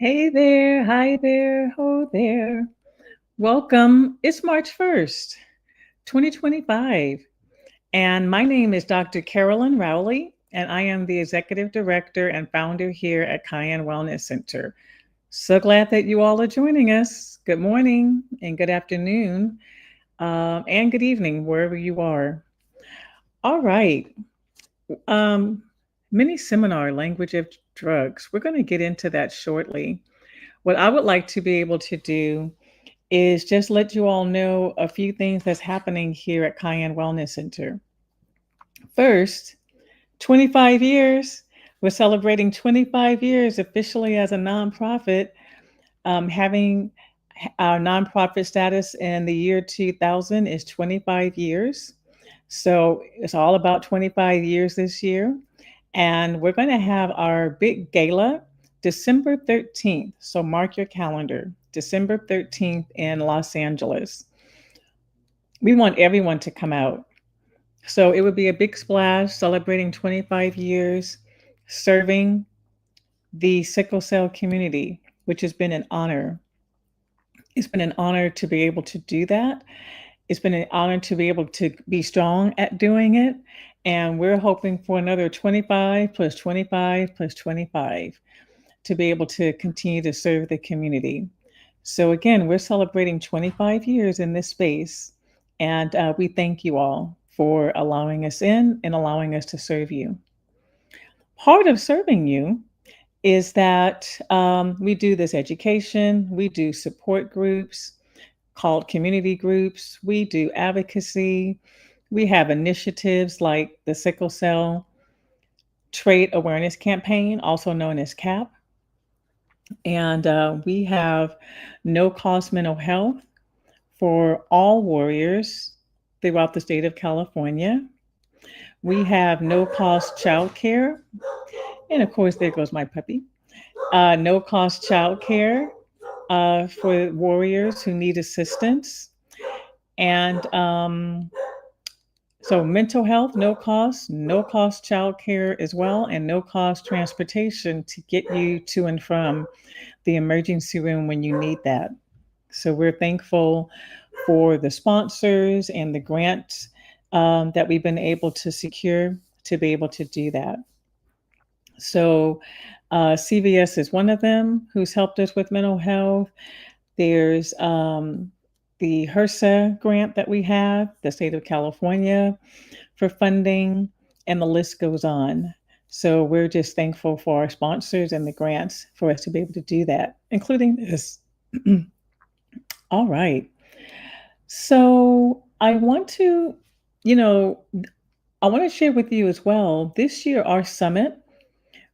Hey there, hi there, ho there. Welcome. It's March 1st, 2025. And my name is Dr. Carolyn Rowley, and I am the Executive Director and founder here at Cayenne Wellness Center. So glad that you all are joining us. Good morning and good afternoon and good evening, wherever you are. All right. Um, Mini seminar, Language of Drugs. We're going to get into that shortly. What I would like to be able to do is just let you all know a few things that's happening here at Cayenne Wellness Center. First, 25 years. We're celebrating 25 years officially as a nonprofit, having our nonprofit status in the year 2000 is 25 years. So it's all about 25 years this year. And we're going to have our big gala December 13th. So mark your calendar, December 13th in Los Angeles. We want everyone to come out. So it would be a big splash celebrating 25 years serving the sickle cell community, which has been an honor. It's been an honor to be able to do that. It's been an honor to be able to be strong at doing it. And we're hoping for another 25 plus 25 plus 25 to be able to continue to serve the community. So, again, we're celebrating 25 years in this space. And we thank you all for allowing us in and allowing us to serve you. Part of serving you is that we do this education, we do support groups called community groups, we do advocacy, we have initiatives like the Sickle Cell Trait Awareness Campaign, also known as CAP. And we have no cost mental health for all warriors throughout the state of California. We have no cost childcare. And of course, there goes my puppy. No cost childcare for warriors who need assistance. And so mental health, no cost childcare as well, and no cost transportation to get you to and from the emergency room when you need that. So we're thankful for the sponsors and the grants that we've been able to secure to be able to do that. So CVS is one of them who's helped us with mental health. There's the HRSA grant that we have, the state of California, for funding, and the list goes on. So we're just thankful for our sponsors and the grants for us to be able to do that, including this. All right. So I want to, you know, I want to share with you as well. This year, our summit,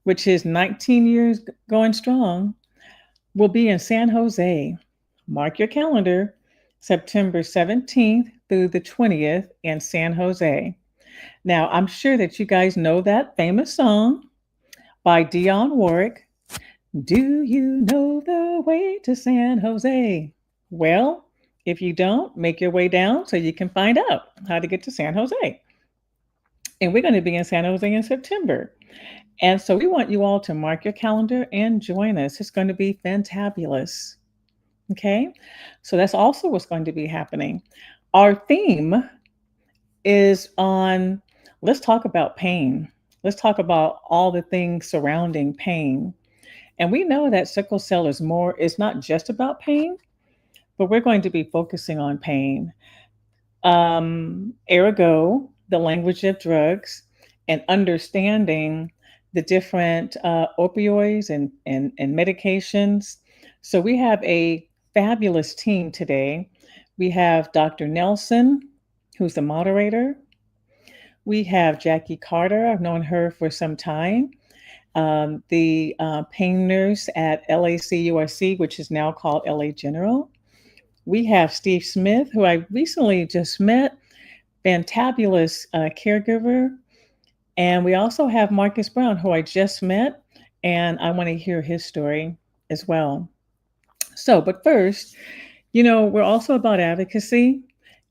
which is 19 years going strong, will be in San Jose. Mark your calendar, September 17th through the 20th in San Jose. Now, I'm sure that you guys know that famous song by Dionne Warwick. Do you know the way to San Jose? Well, if you don't, make your way down so you can find out how to get to San Jose. And we're going to be in San Jose in September. And so we want you all to mark your calendar and join us. It's going to be fantabulous. Okay, so that's also what's going to be happening. Our theme is on let's talk about pain. Let's talk about all the things surrounding pain. And we know that sickle cell is not just about pain, but we're going to be focusing on pain. Ergo, the language of drugs and understanding the different opioids and medications. So we have a fabulous team today. We have Dr. Nelson, who's the moderator. We have Jackie Carter. I've known her for some time. The pain nurse at LACURC, which is now called LA General. We have Steve Smith, who I recently just met, fantabulous caregiver. And we also have Marcus Brown, who I just met, and I want to hear his story as well. So, but first, we're also about advocacy.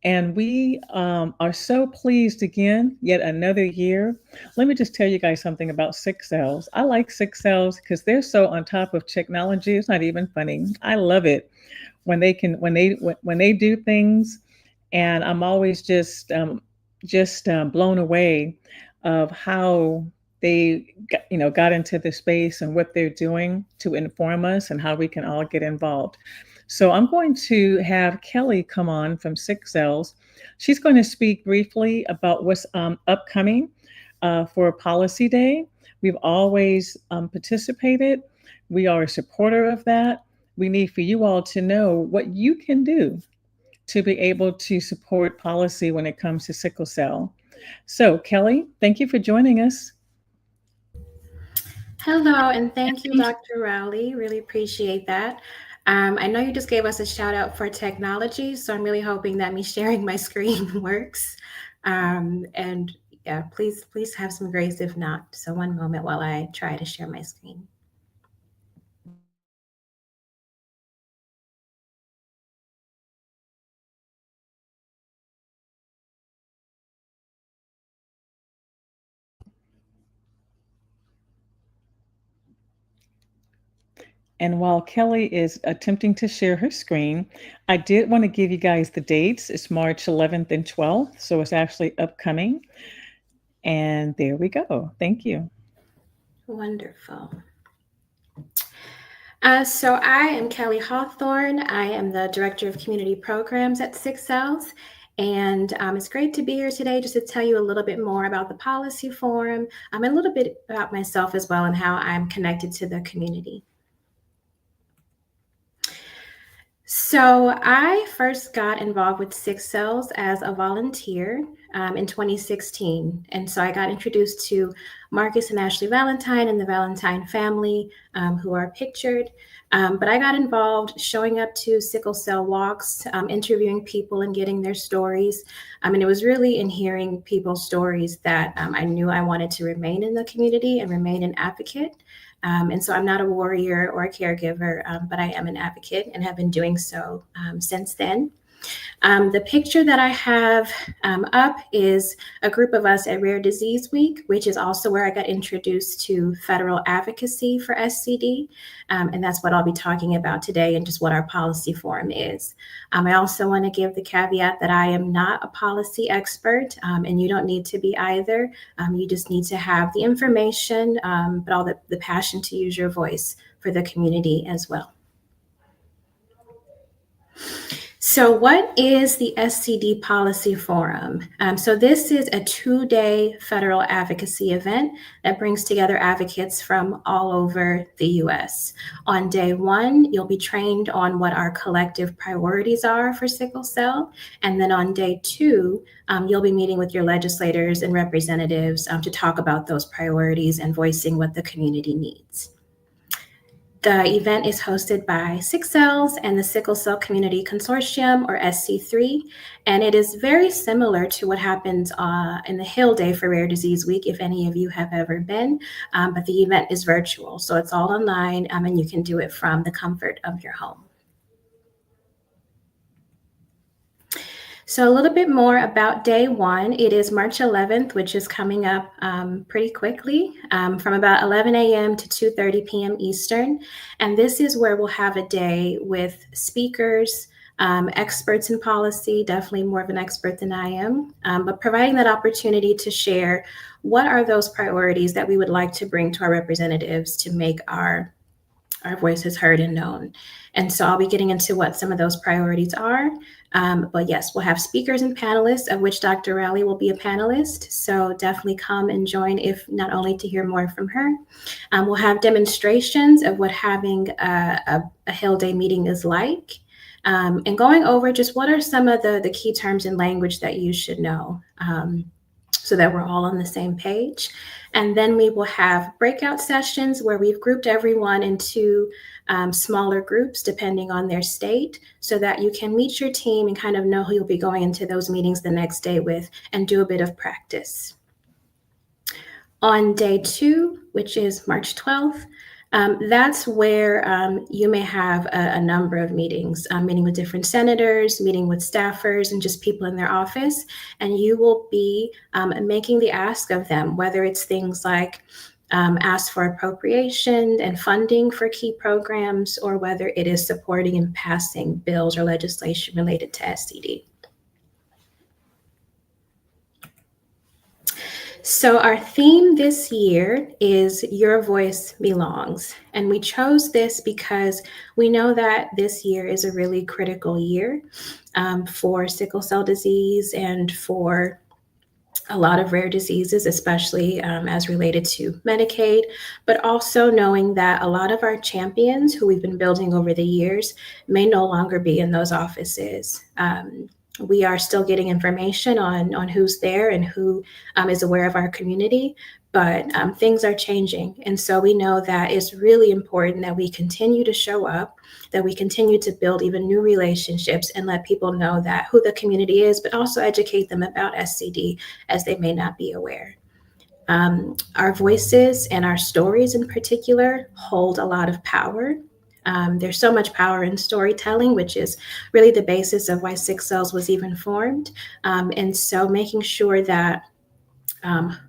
And we are so pleased again, yet another year. Let me just tell you guys something about sick cells. I like sick cells because they're so on top of technology. It's not even funny. I love it when they can when they do things, and I'm always just blown away of how they got into the space and what they're doing to inform us and how we can all get involved. So I'm going to have Kelly come on from Six Cells. She's going to speak briefly about what's upcoming for Policy Day. We've always participated. We are a supporter of that. We need for you all to know what you can do to be able to support policy when it comes to sickle cell. So, Kelly, thank you for joining us. Hello, and thank you, Dr. Rowley. Really appreciate that. I know you just gave us a shout out for technology, so I'm really hoping that me sharing my screen works. And yeah, please have some grace if not. So one moment while I try to share my screen. And while Kelly is attempting to share her screen, I did want to give you guys the dates. It's March 11th and 12th, so it's actually upcoming. And there we go. Thank you. Wonderful. So I am Kelly Hawthorne. I am the Director of Community Programs at Six Cells. And it's great to be here today just to tell you a little bit more about the Policy Forum and a little bit about myself as well and how I'm connected to the community. So I first got involved with Six Cells as a volunteer in 2016. And so I got introduced to Marcus and Ashley Valentine and the Valentine family, who are pictured. But I got involved showing up to sickle cell walks, interviewing people and getting their stories. And it was really in hearing people's stories that I knew I wanted to remain in the community and remain an advocate. And so I'm not a warrior or a caregiver, but I am an advocate and have been doing so since then. The picture that I have up is a group of us at Rare Disease Week, which is also where I got introduced to federal advocacy for SCD. And that's what I'll be talking about today and just what our policy forum is. I also want to give the caveat that I am not a policy expert, and you don't need to be either. You just need to have the information, but all the passion to use your voice for the community as well. So what is the SCD Policy Forum? So this is a 2-day federal advocacy event that brings together advocates from all over the US. On day 1, you'll be trained on what our collective priorities are for sickle cell. And then on day 2, you'll be meeting with your legislators and representatives to talk about those priorities and voicing what the community needs. The event is hosted by Six Cells and the Sickle Cell Community Consortium, or SC3, and it is very similar to what happens in the Hill Day for Rare Disease Week, if any of you have ever been, but the event is virtual, so it's all online, and you can do it from the comfort of your home. So a little bit more about day 1. It is March 11th, which is coming up pretty quickly, from about 11 a.m. to 2:30 p.m. Eastern. And this is where we'll have a day with speakers, experts in policy, definitely more of an expert than I am, but providing that opportunity to share what are those priorities that we would like to bring to our representatives to make our voices heard and known. And so I'll be getting into what some of those priorities are. But yes, we'll have speakers and panelists, of which Dr. Rowley will be a panelist. So definitely come and join, if not only to hear more from her. We'll have demonstrations of what having a Hill Day meeting is like. And going over just what are some of the key terms and language that you should know, so that we're all on the same page. And then we will have breakout sessions where we've grouped everyone into smaller groups depending on their state, so that you can meet your team and kind of know who you'll be going into those meetings the next day with and do a bit of practice. On day 2, which is March 12th, That's where you may have a number of meetings, meeting with different senators, meeting with staffers, and just people in their office. And you will be making the ask of them, whether it's things like ask for appropriation and funding for key programs, or whether it is supporting and passing bills or legislation related to SCD. So, our theme this year is Your Voice Belongs. And we chose this because we know that this year is a really critical year for sickle cell disease and for a lot of rare diseases, especially as related to Medicaid, but also knowing that a lot of our champions who we've been building over the years may no longer be in those offices. We are still getting information on who's there and who is aware of our community, but things are changing. And so we know that it's really important that we continue to show up, that we continue to build even new relationships and let people know that who the community is, but also educate them about SCD as they may not be aware. Our voices and our stories in particular hold a lot of power. There's so much power in storytelling, which is really the basis of why Sick Cells was even formed. And so making sure that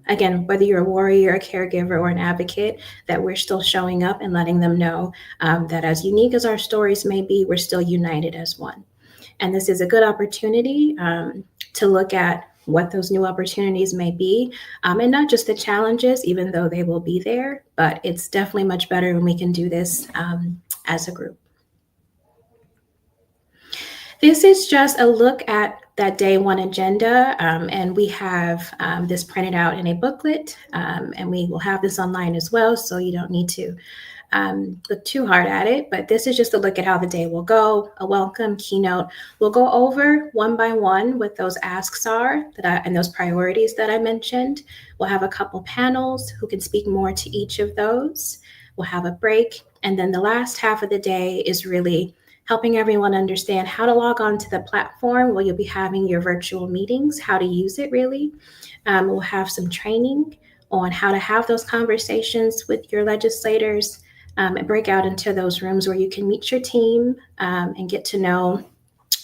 again, whether you're a warrior, a caregiver, or an advocate, that we're still showing up and letting them know that as unique as our stories may be, we're still united as one. And this is a good opportunity to look at what those new opportunities may be, and not just the challenges, even though they will be there, but it's definitely much better when we can do this as a group. This is just a look at that day one agenda, and we have this printed out in a booklet, and we will have this online as well, so you don't need to look too hard at it, but this is just a look at how the day will go, a welcome keynote. We'll go over one by one what those asks are and those priorities that I mentioned. We'll have a couple panels who can speak more to each of those. We'll have a break, and then the last half of the day is really helping everyone understand how to log on to the platform where you'll be having your virtual meetings, how to use it really. We'll have some training on how to have those conversations with your legislators, and break out into those rooms where you can meet your team and get to know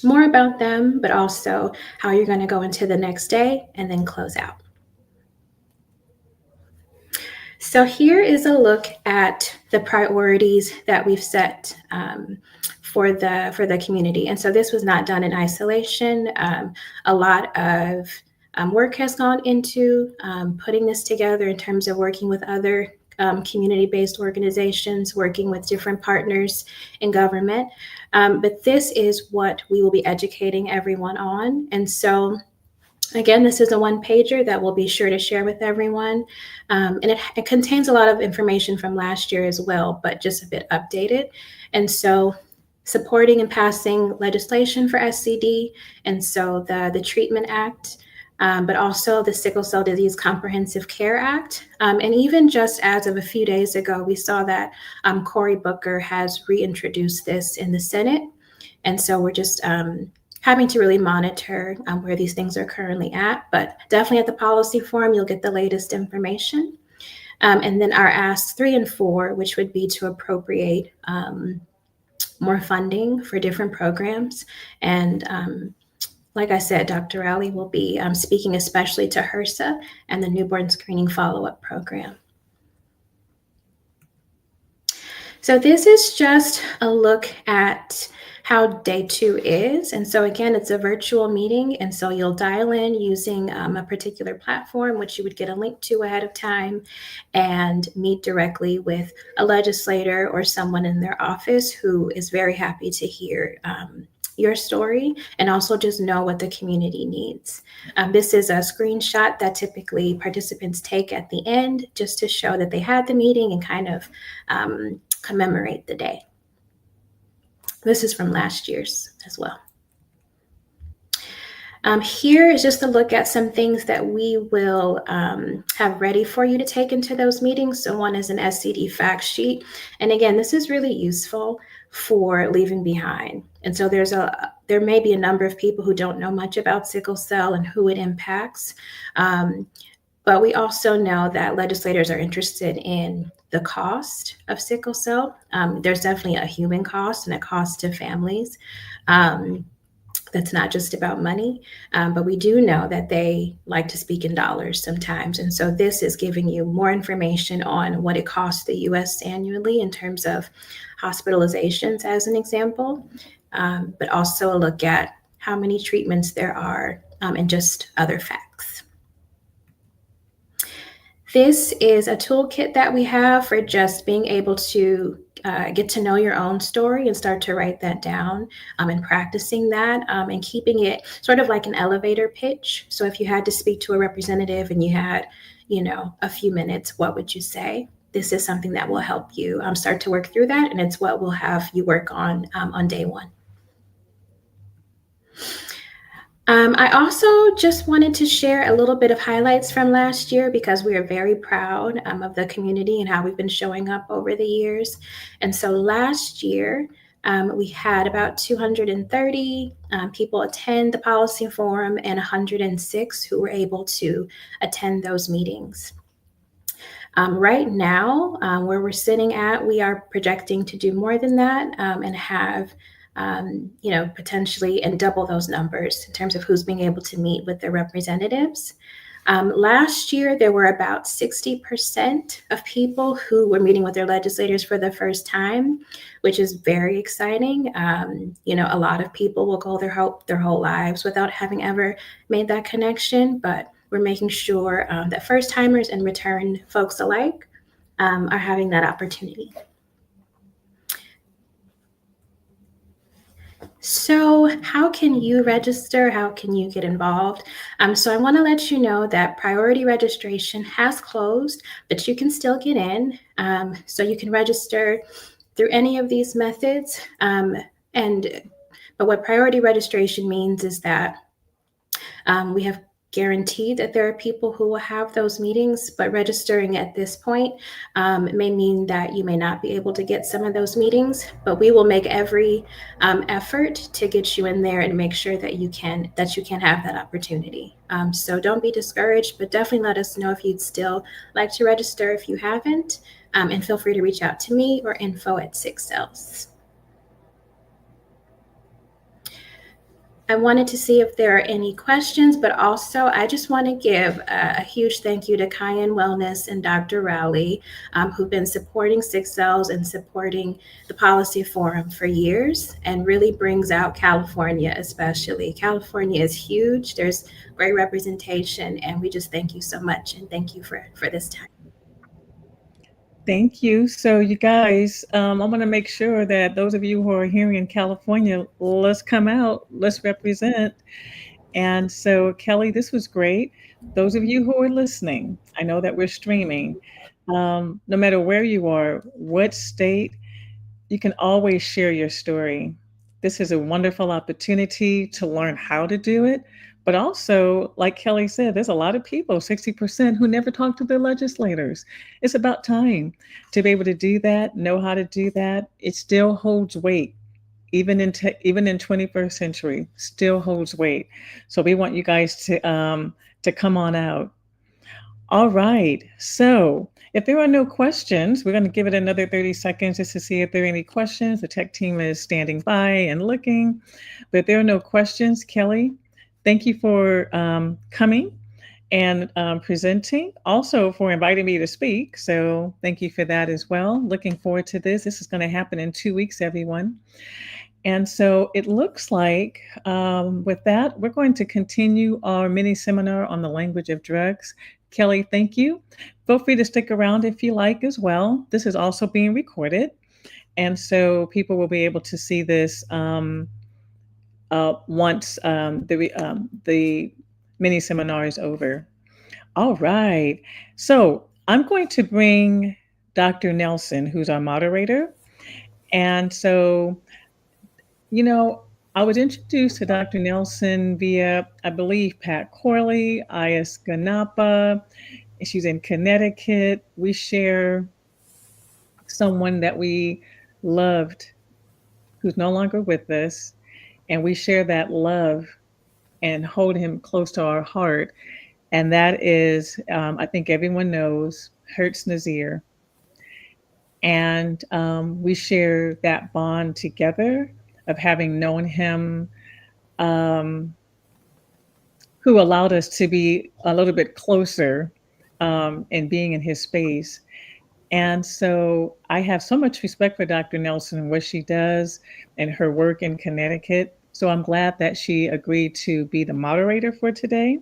more about them, but also how you're going to go into the next day and then close out. So here is a look at the priorities that we've set for the community. And so this was not done in isolation. A lot of work has gone into putting this together in terms of working with other community-based organizations, working with different partners in government. But this is what we will be educating everyone on. And so again, this is a one-pager that we'll be sure to share with everyone. And it contains a lot of information from last year as well, but just a bit updated. And so supporting and passing legislation for SCD, and so the Treatment Act, but also the Sickle Cell Disease Comprehensive Care Act. And even just as of a few days ago, we saw that Cory Booker has reintroduced this in the Senate. And so we're just having to really monitor where these things are currently at, but definitely at the policy forum, you'll get the latest information. And then our asks 3 and 4, which would be to appropriate more funding for different programs. And like I said, Dr. Rowley will be speaking especially to HRSA and the newborn screening follow-up program. So this is just a look at how day 2 is. And so again, it's a virtual meeting. And so you'll dial in using a particular platform, which you would get a link to ahead of time, and meet directly with a legislator or someone in their office who is very happy to hear your story and also just know what the community needs. This is a screenshot that typically participants take at the end just to show that they had the meeting and kind of commemorate the day. This is from last year's as well. Here is just a look at some things that we will have ready for you to take into those meetings. So one is an SCD fact sheet. And again, this is really useful for leaving behind. And so there may be a number of people who don't know much about sickle cell and who it impacts. But we also know that legislators are interested in the cost of sickle cell. There's definitely a human cost and a cost to families. Um, that's not just about money, but we do know that they like to speak in dollars sometimes. And so this is giving you more information on what it costs the US annually in terms of hospitalizations, as an example, but also a look at how many treatments there are and just other facts. This is a toolkit that we have for just being able to get to know your own story and start to write that down and practicing that and keeping it sort of like an elevator pitch. So if you had to speak to a representative and you had, a few minutes, what would you say? This is something that will help you start to work through that, and it's what we'll have you work on day one. I also just wanted to share a little bit of highlights from last year because we are very proud of the community and how we've been showing up over the years. And so last year, we had about 230 people attend the policy forum and 106 who were able to attend those meetings. Right now, where we're sitting at, we are projecting to do more than that and have potentially and double those numbers in terms of who's being able to meet with their representatives. Last year, there were about 60% of people who were meeting with their legislators for the first time, which is very exciting. A lot of people will go their whole lives without having ever made that connection, but we're making sure that first timers and return folks alike are having that opportunity. So, how can you register? How can you get involved? So, I want to let you know that priority registration has closed, but you can still get in. So, you can register through any of these methods. But what priority registration means is that we have guaranteed that there are people who will have those meetings, but registering at this point may mean that you may not be able to get some of those meetings, but we will make every effort to get you in there and make sure that you can have that opportunity. So don't be discouraged, but definitely let us know if you'd still like to register if you haven't, and feel free to reach out to me or info@6cells. I wanted to see if there are any questions, but also I just want to give a huge thank you to Cayenne Wellness and Dr. Rowley, who've been supporting 6cells and supporting the Policy Forum for years and really brings out California especially. California is huge. There's great representation, and we just thank you so much, and thank you for this time. Thank you. So, you guys, I want to make sure that those of you who are here in California, let's come out, let's represent. And so, Kelly, this was great. Those of you who are listening, I know that we're streaming. No matter where you are, what state, you can always share your story. This is a wonderful opportunity to learn how to do it. But also, like Kelly said, there's a lot of people, 60%, who never talk to their legislators. It's about time to be able to do that, know how to do that. It still holds weight. Even in 21st century, still holds weight. So we want you guys to come on out. All right. So if there are no questions, we're going to give it another 30 seconds just to see if there are any questions. The tech team is standing by and looking. But if there are no questions, Kelly, thank you for coming and presenting, also for inviting me to speak. So thank you for that as well. Looking forward to this. This is going to happen in 2 weeks, everyone. And so it looks like with that, we're going to continue our mini seminar on the language of drugs. Kelly, thank you. Feel free to stick around if you like as well. This is also being recorded. And so people will be able to see this once the mini seminar is over. All right. So I'm going to bring Dr. Nelson, who's our moderator. And so I was introduced to Dr. Nelson via, I believe, Pat Corley, Ayas Ganapa. She's in Connecticut. We share someone that we loved who's no longer with us, and we share that love and hold him close to our heart. And that is, I think everyone knows, Hertz Nazir. And we share that bond together of having known him, um, who allowed us to be a little bit closer in being in his space. And so I have so much respect for Dr. Nelson and what she does and her work in Connecticut. So I'm glad that she agreed to be the moderator for today.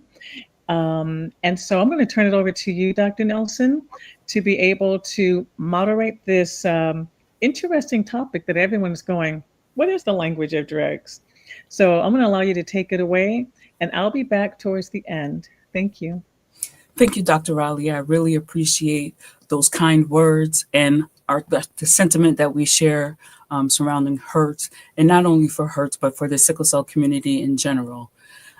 And so I'm going to turn it over to you, Dr. Nelson, to be able to moderate this interesting topic that everyone is going, what is the language of drugs? So I'm going to allow you to take it away, and I'll be back towards the end. Thank you. Thank you, Dr. Rowley. I really appreciate those kind words and the sentiment that we share surrounding HERTS, and not only for HERTS, but for the sickle cell community in general.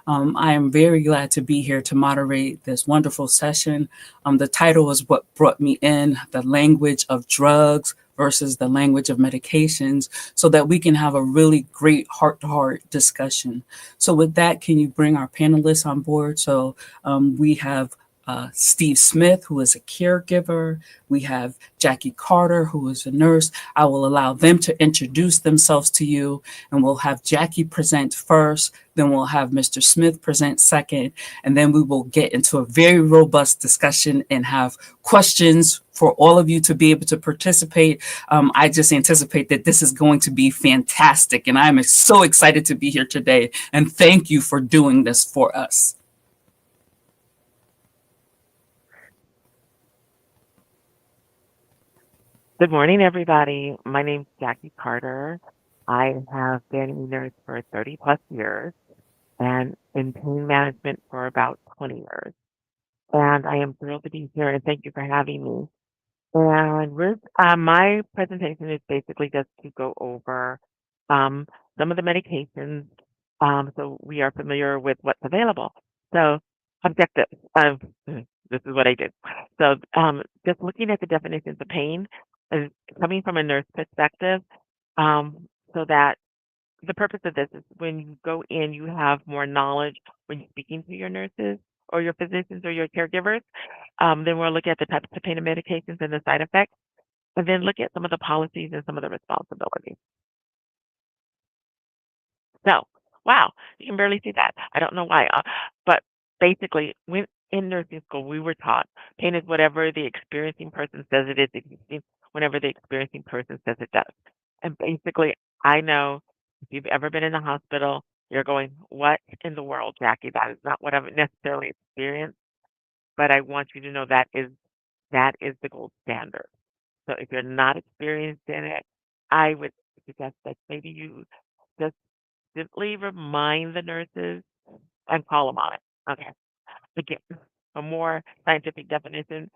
I am very glad to be here to moderate this wonderful session. The title is what brought me in, the language of drugs versus the language of medications, so that we can have a really great heart-to-heart discussion. So with that, can you bring our panelists on board? So we have Steve Smith, who is a caregiver. We have Jackie Carter, who is a nurse. I will allow them to introduce themselves to you, and we'll have Jackie present first, then we'll have Mr. Smith present second, and then we will get into a very robust discussion and have questions for all of you to be able to participate. I just anticipate that this is going to be fantastic, and I'm so excited to be here today, and thank you for doing this for us. Good morning, everybody. My name's Jackie Carter. I have been a nurse for 30 plus years and in pain management for about 20 years. And I am thrilled to be here and thank you for having me. And my presentation is basically just to go over um, some of the medications so we are familiar with what's available. So, objectives. This is what I did. So, just looking at the definitions of pain, is coming from a nurse perspective, so that the purpose of this is when you go in, you have more knowledge when you're speaking to your nurses or your physicians or your caregivers. Then we'll look at the types of pain and medications and the side effects, and then look at some of the policies and some of the responsibilities. So, wow, you can barely see that. I don't know why, but basically, when in nursing school, we were taught pain is whatever the experiencing person says it is, existing whenever the experiencing person says it does. And basically, I know if you've ever been in the hospital, you're going, "What in the world, Jackie? That is not what I've necessarily experienced." But I want you to know that is the gold standard. So if you're not experienced in it, I would suggest that maybe you just simply remind the nurses and call them on it. Okay. Again, a more scientific definition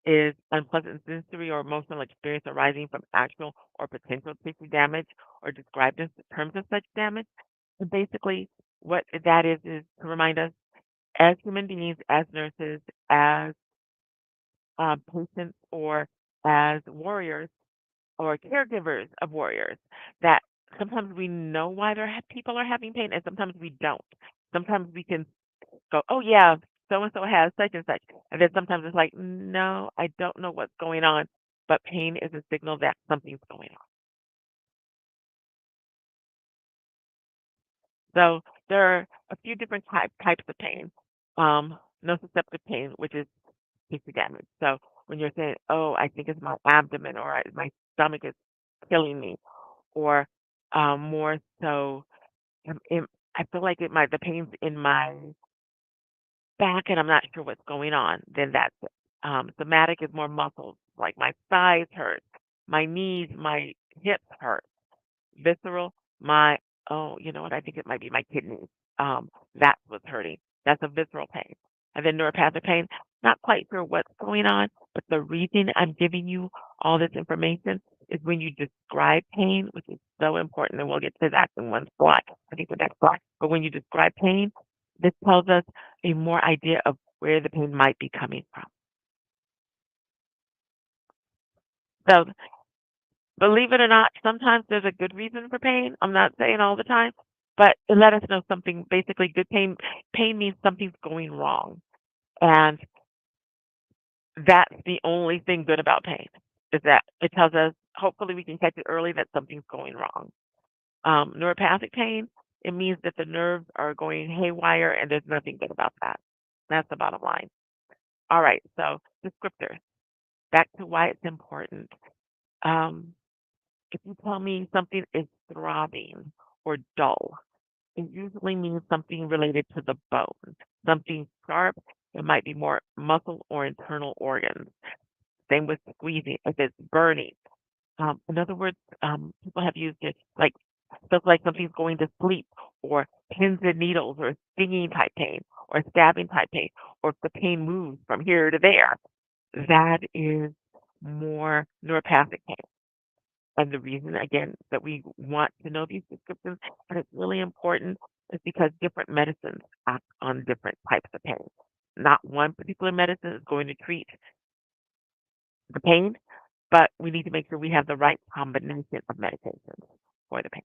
is unpleasant sensory or emotional experience arising from actual or potential tissue damage or described in terms of such damage. And basically, what that is to remind us as human beings, as nurses, as patients, or as warriors or caregivers of warriors, that sometimes we know why people are having pain, and sometimes we don't. Sometimes we can go, "Oh yeah, so and so has such and such," and then sometimes it's like, "No, I don't know what's going on," but pain is a signal that something's going on. So there are a few different types of pain. Nociceptive pain, which is tissue damage. So when you're saying, "Oh, I think it's my abdomen," or "My stomach is killing me," or more so, I feel like the pain's in my back and I'm not sure what's going on, then that's it. Somatic is more muscles, like my thighs hurt, my knees, my hips hurt. Visceral, oh, you know what? I think it might be my kidneys. That's what's hurting. That's a visceral pain. And then neuropathic pain, not quite sure what's going on, but the reason I'm giving you all this information is when you describe pain, which is so important, and we'll get to that in one slide. I think the next slide. But when you describe pain, this tells us a more idea of where the pain might be coming from. So believe it or not, sometimes there's a good reason for pain. I'm not saying all the time, but it let us know something. Basically, good pain means something's going wrong, and that's the only thing good about pain. is that it tells us, hopefully we can catch it early, that something's going wrong. Neuropathic pain, it means that the nerves are going haywire and there's nothing good about that. That's the bottom line. All right, so descriptors. Back to why it's important. Um, if you tell me something is throbbing or dull, it usually means something related to the bone. Something sharp, it might be more muscle or internal organs. Same with squeezing. If it's burning, in other words, people have used it like feels like something's going to sleep, or pins and needles, or stinging type pain, or stabbing type pain, or if the pain moves from here to there. That is more neuropathic pain. And the reason, again, that we want to know these descriptions, and it's really important, is because different medicines act on different types of pain. Not one particular medicine is going to treat the pain, but we need to make sure we have the right combination of medications for the pain.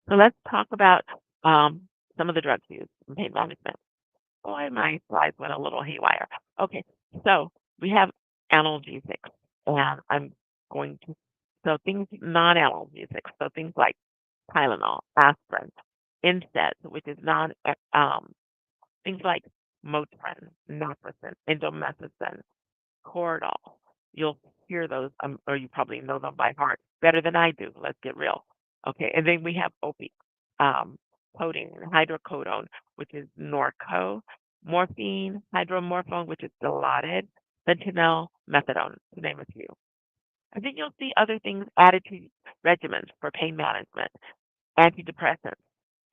So let's talk about some of the drugs used in pain management. Boy, my slides went a little haywire. Okay, so we have analgesics, and I'm going to, so things non-analgesics, so things like Tylenol, aspirin, NSAIDs, which is things like Motrin, naproxen, indomethacin, Cordal. You'll hear those, or you probably know them by heart better than I do. Let's get real. Okay, and then we have opiates, codeine, hydrocodone, which is Norco, morphine, hydromorphone, which is Dilaudid, fentanyl, methadone, to name a few. I think you'll see other things added to regimens for pain management, antidepressants,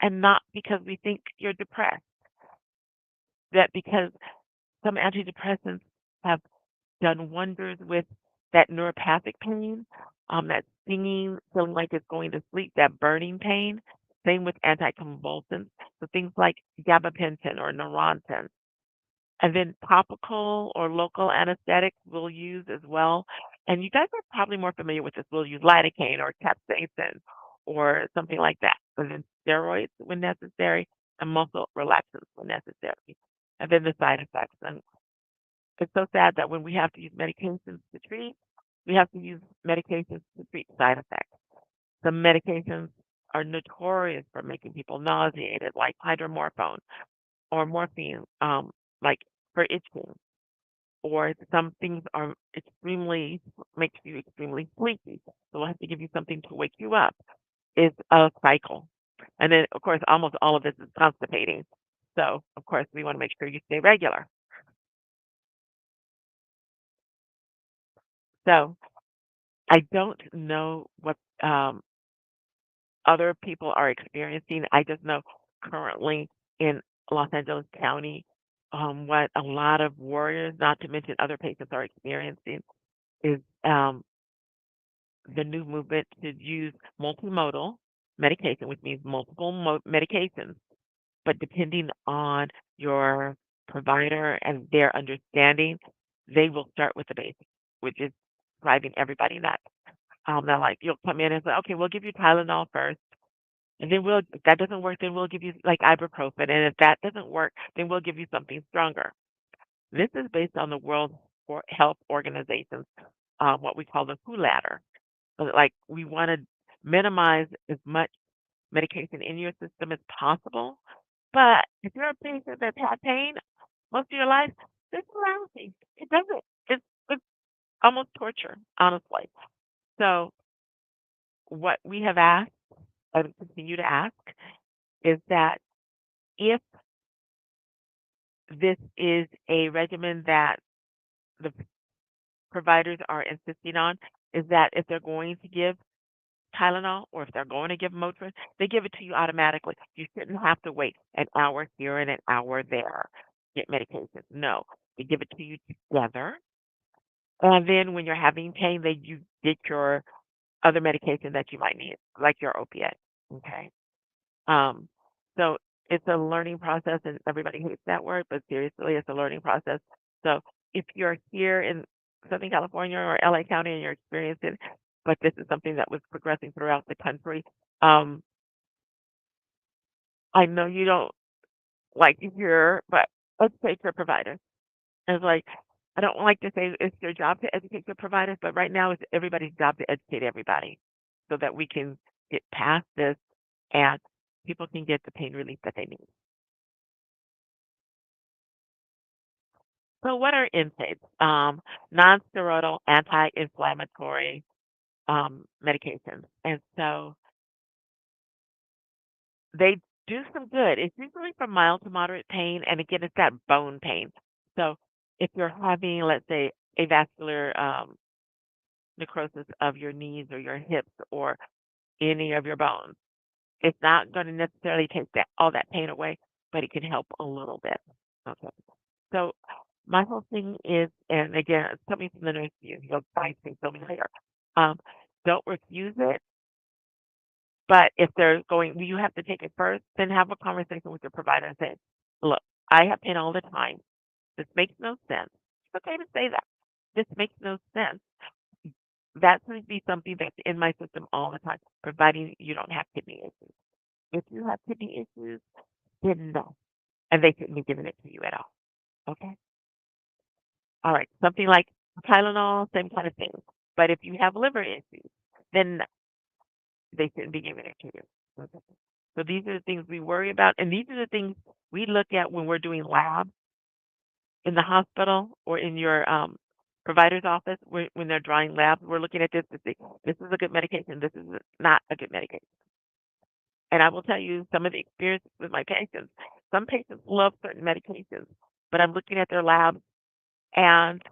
and not because we think you're depressed, that because some antidepressants have done wonders with that neuropathic pain, that stinging, feeling like it's going to sleep, that burning pain. Same with anticonvulsants, so things like gabapentin or Neurontin. And then topical or local anesthetics we'll use as well. And you guys are probably more familiar with this. We'll use lidocaine or capsaicin or something like that. And then steroids when necessary, and muscle relaxants when necessary. And then the side effects. And it's so sad that when we have to use medications to treat, we have to use medications to treat side effects. Some medications are notorious for making people nauseated, like hydromorphone or morphine, like for itching. Or some things are extremely makes you extremely sleepy, so we'll have to give you something to wake you up. It's a cycle, and then of course almost all of this is constipating. So of course we want to make sure you stay regular. So I don't know what other people are experiencing. I just know currently in Los Angeles County, what a lot of warriors, not to mention other patients, are experiencing is the new movement to use multimodal medication, which means multiple medications, but depending on your provider and their understanding, they will start with the basics, which is driving everybody nuts. They're like, you'll come in and say, okay, we'll give you Tylenol first. And then if that doesn't work, then we'll give you like ibuprofen. And if that doesn't work, then we'll give you something stronger. This is based on the World Health Organization's, what we call the WHO ladder. Like we want to minimize as much medication in your system as possible. But if you're a patient that's had pain most of your life, this is lousy. It doesn't. It's almost torture, honestly. So what we have asked and continue to ask is that if this is a regimen that the providers are insisting on, is that if they're going to give Tylenol or if they're going to give Motrin, they give it to you automatically. You shouldn't have to wait an hour here and an hour there to get medication. No, they give it to you together. And then when you're having pain, you get your other medication that you might need, like your opiate. Okay. Um, so it's a learning process, and everybody hates that word, but seriously, it's a learning process. So if you're here in Southern California or LA County and you're experiencing, but this is something that was progressing throughout the country, um, I know you don't like to hear, but educate your provider. It's like I don't like to say it's your job to educate your providers, but right now it's everybody's job to educate everybody so that we can get past this and people can get the pain relief that they need. So what are NSAIDs? Non-steroidal anti-inflammatory medications. And so they do some good. It's usually for mild to moderate pain, and again, it's that bone pain. So if you're having, let's say, avascular necrosis of your knees or your hips or any of your bones, it's not going to necessarily take all that pain away, but it can help a little bit. Okay. So my whole thing is, and again, it's coming from the nurse view. You'll find things later. Um, don't refuse it. But if they're going, you have to take it first, then have a conversation with your provider and say, look, I have pain all the time. This makes no sense. It's okay to say that. This makes no sense. That should be something that's in my system all the time, providing you don't have kidney issues. If you have kidney issues, then no. And they shouldn't be giving it to you at all. Okay? All right. Something like Tylenol, same kind of thing. But if you have liver issues, then they shouldn't be giving it to you. Okay. So these are the things we worry about, and these are the things we look at when we're doing labs in the hospital or in your provider's office when they're drawing labs. We're looking at this to see this is a good medication, this is not a good medication. And I will tell you some of the experiences with my patients. Some patients love certain medications, but I'm looking at their labs and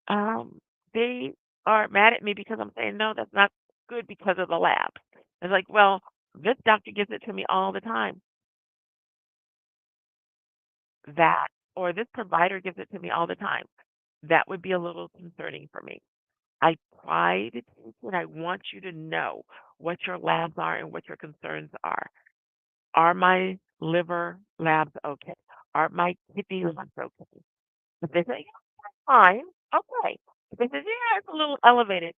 um, they are mad at me because I'm saying, no, that's not good because of the lab. It's like, well, this doctor gives it to me all the time. That, or this provider gives it to me all the time. That would be a little concerning for me. I try to teach and I want you to know what your labs are and what your concerns are. Are my liver labs okay? Are my kidney labs okay? If they say, yeah, fine, okay. If they say, yeah, it's a little elevated,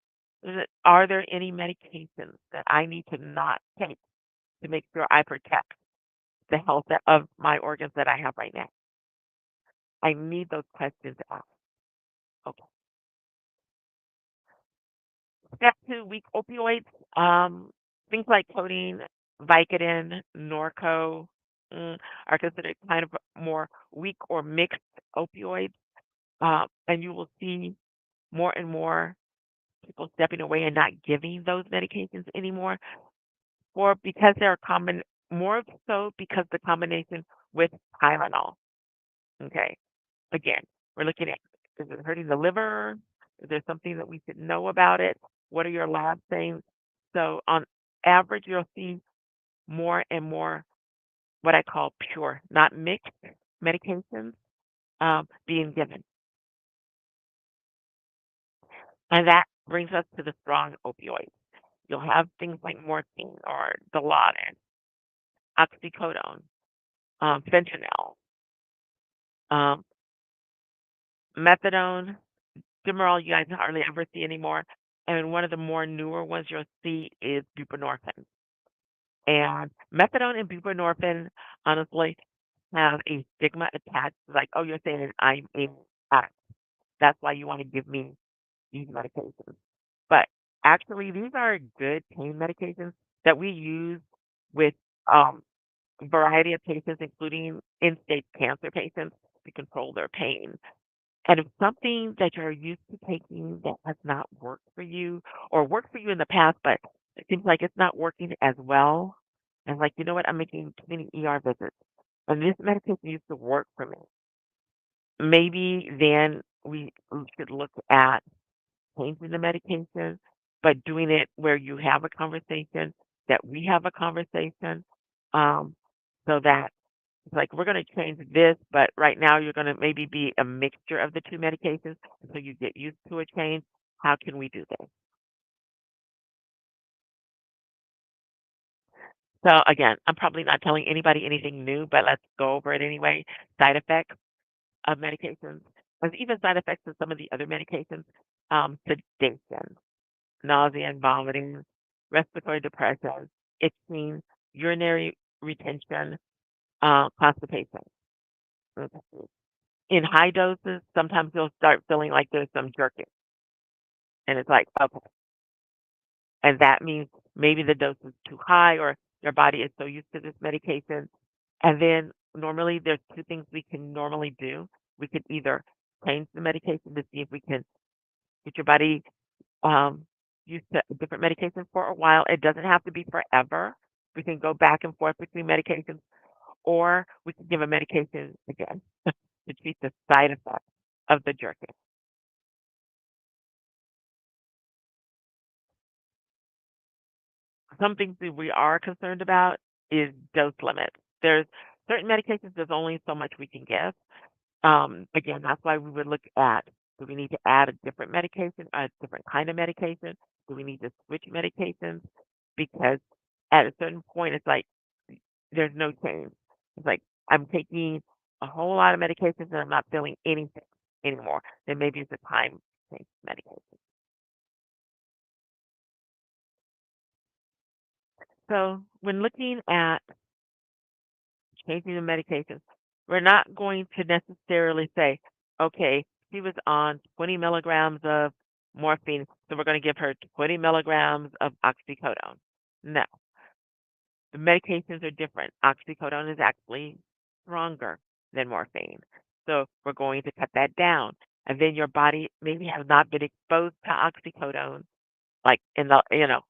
are there any medications that I need to not take to make sure I protect the health of my organs that I have right now? I need those questions asked. Okay. Step two, weak opioids. Things like codeine, Vicodin, Norco are considered kind of more weak or mixed opioids. And you will see more and more people stepping away and not giving those medications anymore, or because they're common, more so because the combination with Tylenol. Okay. Again, we're looking at, is it hurting the liver? Is there something that we should know about it? What are your labs saying? So on average, you'll see more and more what I call pure, not mixed medications being given. And that brings us to the strong opioids. You'll have things like morphine or Dilaudid, oxycodone, fentanyl, um, methadone, Demerol. You guys hardly ever see anymore. And one of the more newer ones you'll see is buprenorphine. And methadone and buprenorphine, honestly, have a stigma attached. Like, oh, you're saying I'm an addict. That's why you want to give me these medications. But actually, these are good pain medications that we use with a variety of patients, including in-stage cancer patients, to control their pain. And if something that you're used to taking that has not worked for you or worked for you in the past, but it seems like it's not working as well, and like, you know what, I'm making too many ER visits, and this medication used to work for me, maybe then we should look at changing the medication, but doing it where you have a conversation, that we have a conversation, um, so that it's like we're going to change this, but right now you're going to maybe be a mixture of the two medications, so you get used to a change. How can we do this? So again, I'm probably not telling anybody anything new, but let's go over it anyway. Side effects of medications, there's even side effects of some of the other medications, sedation, nausea and vomiting, respiratory depression, itching, urinary retention, constipation. Okay. in high doses, sometimes you'll start feeling like there's some jerking, and it's like, okay, and that means maybe the dose is too high, or your body is so used to this medication. And then normally there's two things we can normally do. We could either change the medication to see if we can get your body um, used to a different medication for a while. It doesn't have to be forever. We can go back and forth between medications, or we can give a medication again to treat the side effects of the jerking. Some things that we are concerned about is dose limits. There's certain medications, there's only so much we can give. Again, that's why we would look at, do we need to add a different medication, a different kind of medication? Do we need to switch medications? Because at a certain point, it's like there's no change. It's like I'm taking a whole lot of medications and I'm not feeling anything anymore. Then maybe it's a time to change medication. So when looking at changing the medications, we're not going to necessarily say, okay, she was on 20 milligrams of morphine, so we're going to give her 20 milligrams of oxycodone. No, the medications are different. Oxycodone is actually stronger than morphine. So we're going to cut that down. And then your body maybe has not been exposed to oxycodone like in the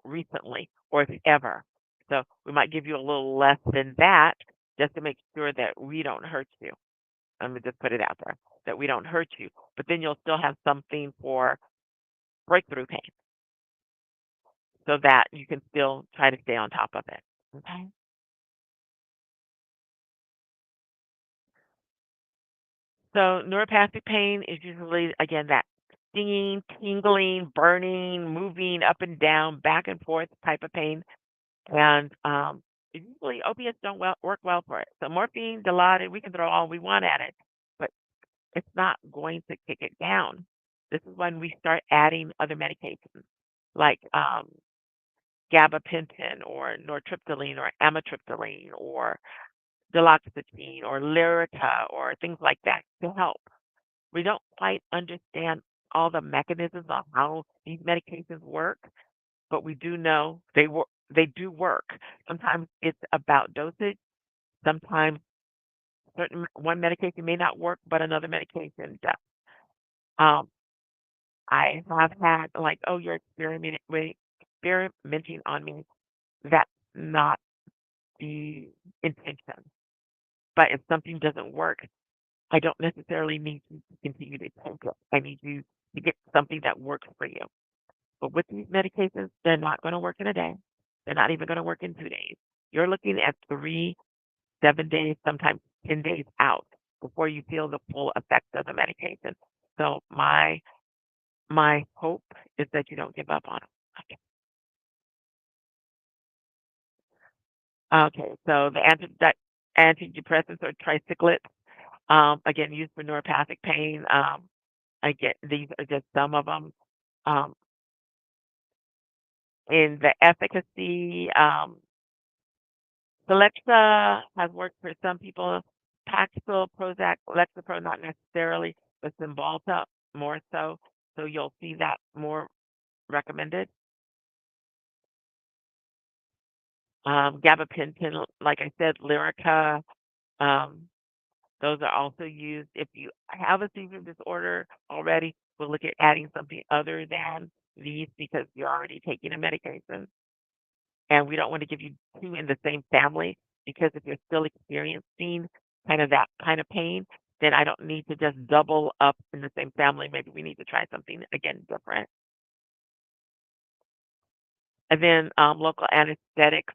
recently or if ever. So we might give you a little less than that just to make sure that we don't hurt you. Let me just put it out there that we don't hurt you, but then you'll still have something for breakthrough pain so that you can still try to stay on top of it. Okay. So neuropathic pain is usually again that stinging, tingling, burning, moving up and down, back and forth type of pain. And usually opiates don't work well for it. So morphine, Dilaudid, we can throw all we want at it, but it's not going to kick it down. This is when we start adding other medications like gabapentin or nortriptyline or amitriptyline or duloxetine or Lyrica or things like that to help. We don't quite understand all the mechanisms of how these medications work, but we do know they work. They do work. Sometimes it's about dosage. Sometimes certain one medication may not work, but another medication does. Um, I have had like, oh, you're experimenting on me. That's not the intention. But if something doesn't work, I don't necessarily need you to continue to take it. I need you to get something that works for you. But with these medications, they're not going to work in a day. They're not even going to work in 2 days. You're looking at 3, 7 days, sometimes 10 days out before you feel the full effect of the medication. So my hope is that you don't give up on them. Okay, so the antidepressants or tricyclics, again, used for neuropathic pain. Again, these are just some of them. Um, in the efficacy, Celexa has worked for some people. Paxil, Prozac, Lexapro, not necessarily, but Cymbalta more so. So you'll see that more recommended. Gabapentin, like I said, Lyrica, um, those are also used. If you have a seizure disorder already, we'll look at adding something other than these because you're already taking a medication. And we don't want to give you two in the same family because if you're still experiencing kind of that kind of pain, then I don't need to just double up in the same family. Maybe we need to try something again different. And then local anesthetics,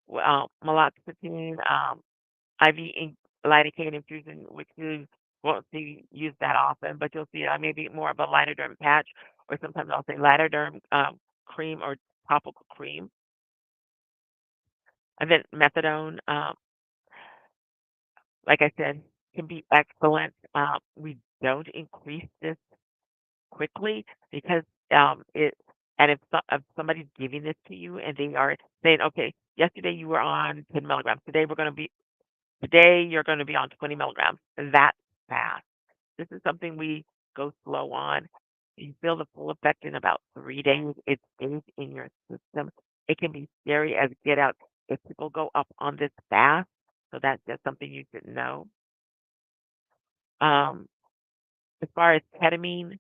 meloxicam, IV lidocaine infusion, which you won't see used that often, but you'll see maybe more of a lidoderm patch, or sometimes I'll say lidoderm cream or topical cream. And then methadone, like I said, can be excellent. We don't increase this quickly because it. And if somebody's giving this to you and they are saying, okay, yesterday you were on 10 milligrams, today you're going to be on 20 milligrams. That's fast. This is something we go slow on. You feel the full effect in about 3 days. It stays in your system. It can be scary as get out if people go up on this fast. So that's just something you should know. Um, as far as ketamine,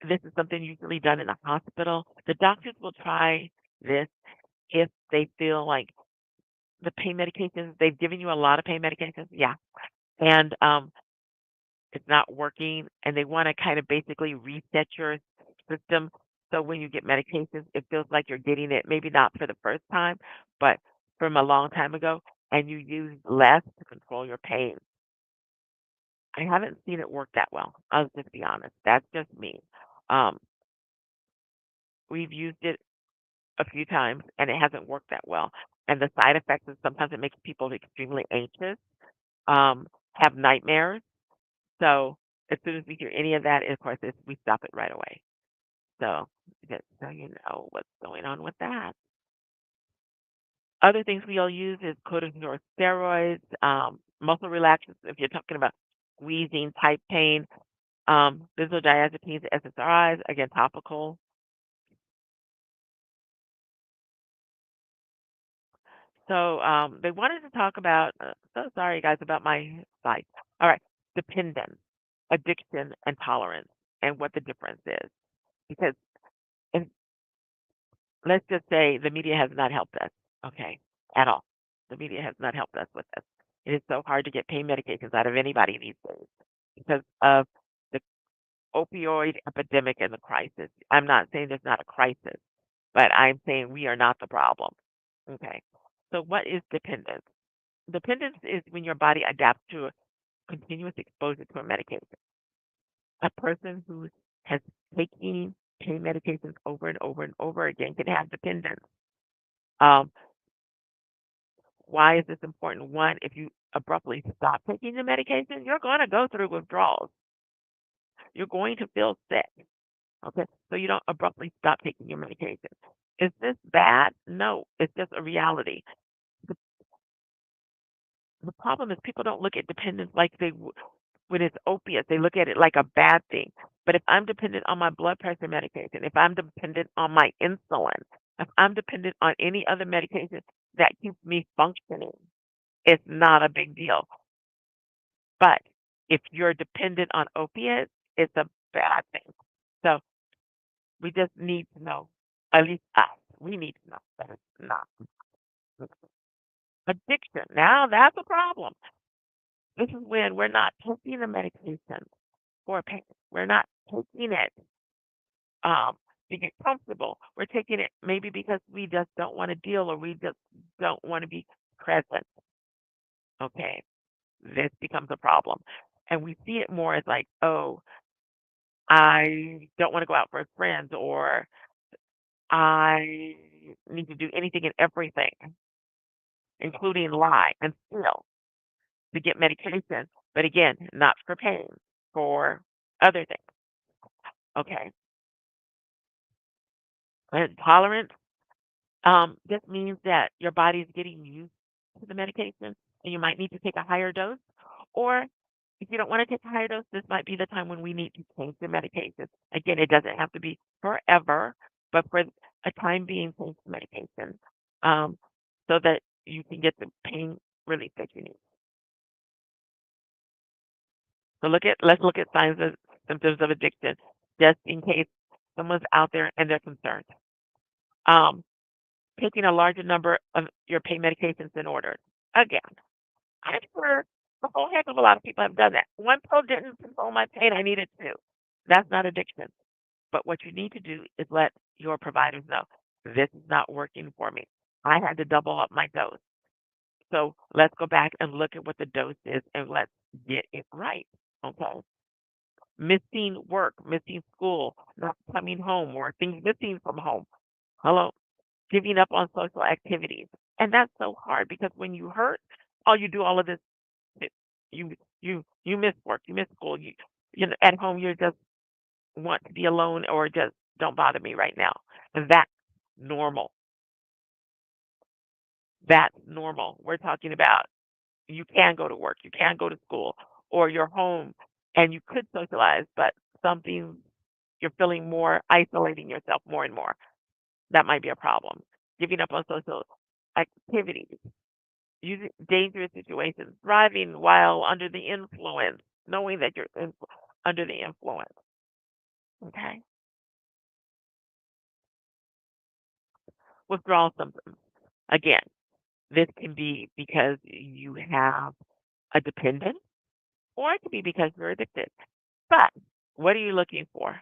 this is something usually done in a hospital. The doctors will try this if they feel like the pain medications, they've given you a lot of pain medications, yeah, and it's not working, and they want to kind of basically reset your system. So when you get medications, it feels like you're getting it maybe not for the first time, but from a long time ago, and you use less to control your pain. I haven't seen it work that well. I'll just be honest. That's just me. Um, we've used it a few times, and it hasn't worked that well. And the side effects is sometimes it makes people extremely anxious, have nightmares. So as soon as we hear any of that, of course, we stop it right away. So just so you know what's going on with that. Other things we'll use is corticosteroids, muscle relaxants. If you're talking about squeezing, type pain, benzodiazepines, SSRIs, again, topical. So they wanted to talk about, so sorry guys, about my site. All right, dependence, addiction, and tolerance, and what the difference is. Because if, let's just say the media has not helped us, okay, at all. The media has not helped us with this. It is so hard to get pain medications out of anybody these days because of the opioid epidemic and the crisis. I'm not saying there's not a crisis, but I'm saying we are not the problem. Okay. So what is dependence? Dependence is when your body adapts to a continuous exposure to a medication. A person who has taken pain medications over and over and over again can have dependence. Um, why is this important? One, if you abruptly stop taking the medication, you're going to go through withdrawals. You're going to feel sick. Okay, so you don't abruptly stop taking your medication. Is this bad? No, it's just a reality. The, the problem is people don't look at dependence like when it's opiates, they look at it like a bad thing. But if I'm dependent on my blood pressure medication, if I'm dependent on my insulin, if I'm dependent on any other medication that keeps me functioning, it's not a big deal. But if you're dependent on opiates, it's a bad thing. So we just need to know, at least us, we need to know that it's not. Addiction, now that's a problem. This is when we're not taking the medication for pain. We're not taking it um, to get comfortable. We're taking it maybe because we just don't want to deal or we just don't want to be present. Okay, this becomes a problem. And we see it more as like, oh, I don't want to go out with friends or I need to do anything and everything, including lie and steal to get medication. But again, not for pain, for other things. Okay. And tolerance, this means that your body is getting used to the medication and you might need to take a higher dose. Or if you don't want to take a higher dose, this might be the time when we need to change the medication. Again, it doesn't have to be forever, but for a time being, change the medication um, so that you can get the pain relief that you need. So let's look at signs and symptoms of addiction, just in case someone's out there and they're concerned. Um, taking a larger number of your pain medications than ordered. Again, I'm sure a whole heck of a lot of people have done that. One pill didn't control my pain; I needed two. That's not addiction. But what you need to do is let your providers know this is not working for me. I had to double up my dose. So let's go back and look at what the dose is and let's get it right. Okay. Missing work, missing school, not coming home, or things missing from home. Hello, giving up on social activities. And that's so hard because when you hurt, you do all of this. You miss work, you miss school. You know, at home you just want to be alone or just don't bother me right now. And that's normal. That's normal. We're talking about you can go to work, you can go to school, or you're home and you could socialize, but something you're feeling more isolating yourself more and more. That might be a problem. Giving up on social activities, using dangerous situations, driving while under the influence, knowing that you're under the influence. Okay. Withdrawal symptoms. Again, this can be because you have a dependent, or it could be because you're addicted. But what are you looking for?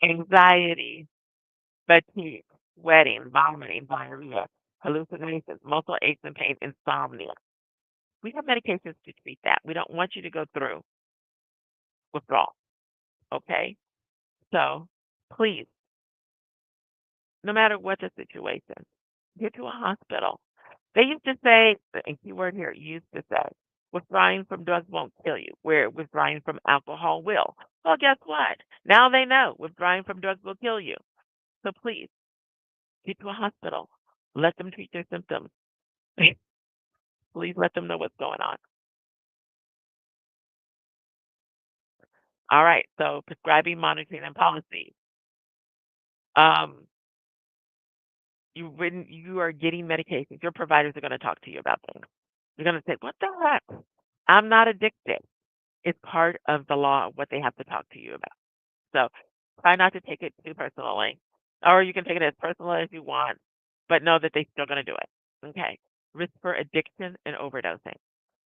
Anxiety, fatigue, sweating, vomiting, diarrhea, hallucinations, muscle aches and pains, insomnia. We have medications to treat that. We don't want you to go through withdrawal. Okay? So please, no matter what the situation, get to a hospital. They used to say, and keyword here, used to say, withdrawing from drugs won't kill you, where withdrawing from alcohol will. Well, guess what? Now they know withdrawing from drugs will kill you. So please, get to a hospital. Let them treat their symptoms. Please let them know what's going on. All right, so prescribing, monitoring, and policy. Um, when you are getting medications, your providers are going to talk to you about things. You're going to say, "What the heck? I'm not addicted." It's part of the law of what they have to talk to you about. So try not to take it too personally, or you can take it as personal as you want, but know that they're still going to do it. Okay. Risk for addiction and overdosing.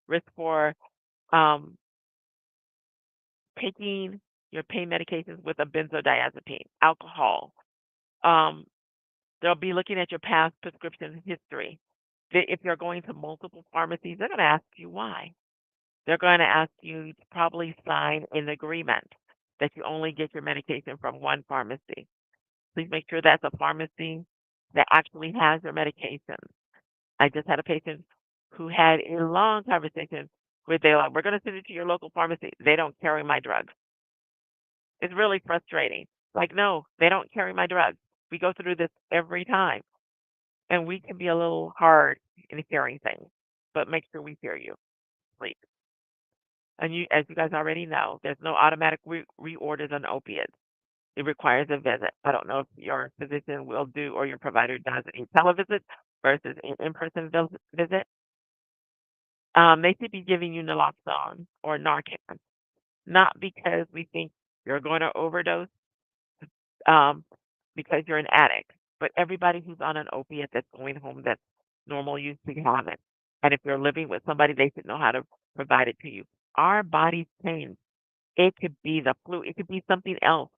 Risk for um, taking your pain medications with a benzodiazepine, alcohol. Um, they'll be looking at your past prescription history. If you're going to multiple pharmacies, they're going to ask you why. They're going to ask you to probably sign an agreement that you only get your medication from one pharmacy. Please make sure that's a pharmacy that actually has your medication. I just had a patient who had a long conversation where they're like, "We're going to send it to your local pharmacy. They don't carry my drugs." It's really frustrating. Like, no, they don't carry my drugs. We go through this every time, and we can be a little hard in hearing things, but make sure we hear you, please. And you, as you guys already know, there's no automatic reorders on opiates. It requires a visit. I don't know if your physician will do or your provider does a televisit versus an in-person visit. They should be giving you naloxone or Narcan, not because we think you're going to overdose, um, because you're an addict, but everybody who's on an opiate that's going home that's normal use should have it. And if you're living with somebody, they should know how to provide it to you. Our bodies change. It could be the flu. It could be something else.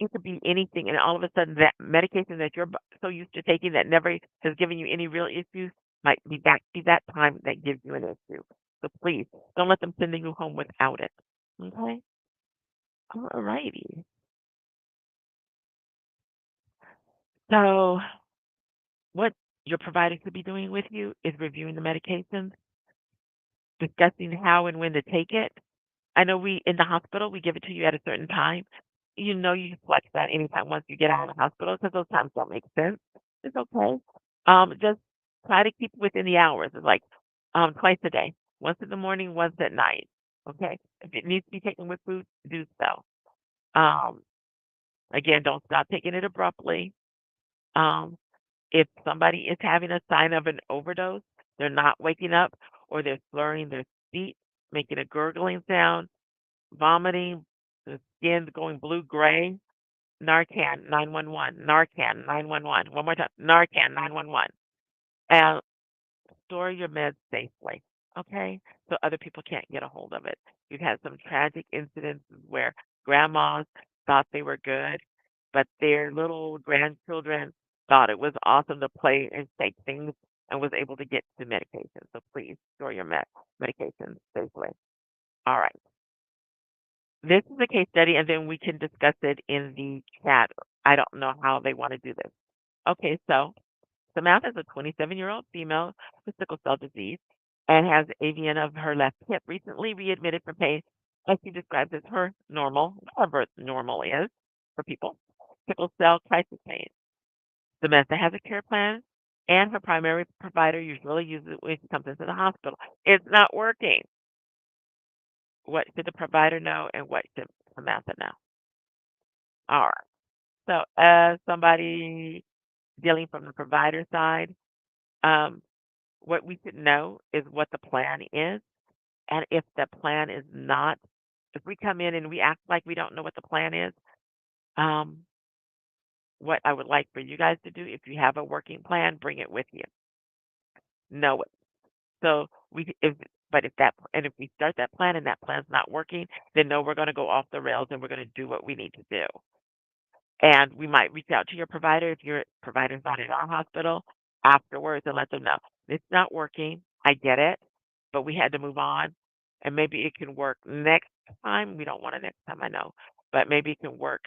It could be anything. And all of a sudden, that medication that you're so used to taking that never has given you any real issues might be that time that gives you an issue. So please don't let them send you home without it. Okay? All righty. So what your provider could be doing with you is reviewing the medications, discussing how and when to take it. I know we in the hospital we give it to you at a certain time. You know you can flex that anytime once you get out of the hospital because those times don't make sense. It's okay. Just try to keep within the hours. It's like twice a day, once in the morning, once at night. Okay. If it needs to be taken with food, do so. Um, again, don't stop taking it abruptly. Um, if somebody is having a sign of an overdose, they're not waking up, or they're slurring their speech, making a gurgling sound, vomiting, the skin going blue gray, Narcan 911, Narcan 911. One more time, Narcan 911. And store your meds safely, okay? So other people can't get a hold of it. We've had some tragic incidences where grandmas thought they were good, but their little grandchildren thought it was awesome to play and take things and was able to get to medication. So please store your medications safely. All right. This is a case study, and then we can discuss it in the chat. I don't know how they want to do this. Okay, so Samantha is a 27-year-old female with sickle cell disease and has AVN of her left hip, recently readmitted for pain, as she describes as her normal, whatever normal is for people, sickle cell crisis pain. Samantha has a care plan and her primary provider usually uses it when she comes into the hospital. It's not working. What should the provider know, and what should Samantha know? All right. So, as somebody dealing from the provider side, um, what we should know is what the plan is. And if the plan is not, if we come in and we act like we don't know what the plan is, um, what I would like for you guys to do, if you have a working plan, bring it with you. Know it. So if that, and if we start that plan and that plan's not working, then no, we're going to go off the rails and we're going to do what we need to do. And we might reach out to your provider if your provider's not in our hospital afterwards and let them know it's not working. I get it, but we had to move on. And maybe it can work next time. We don't want it next time, I know, but maybe it can work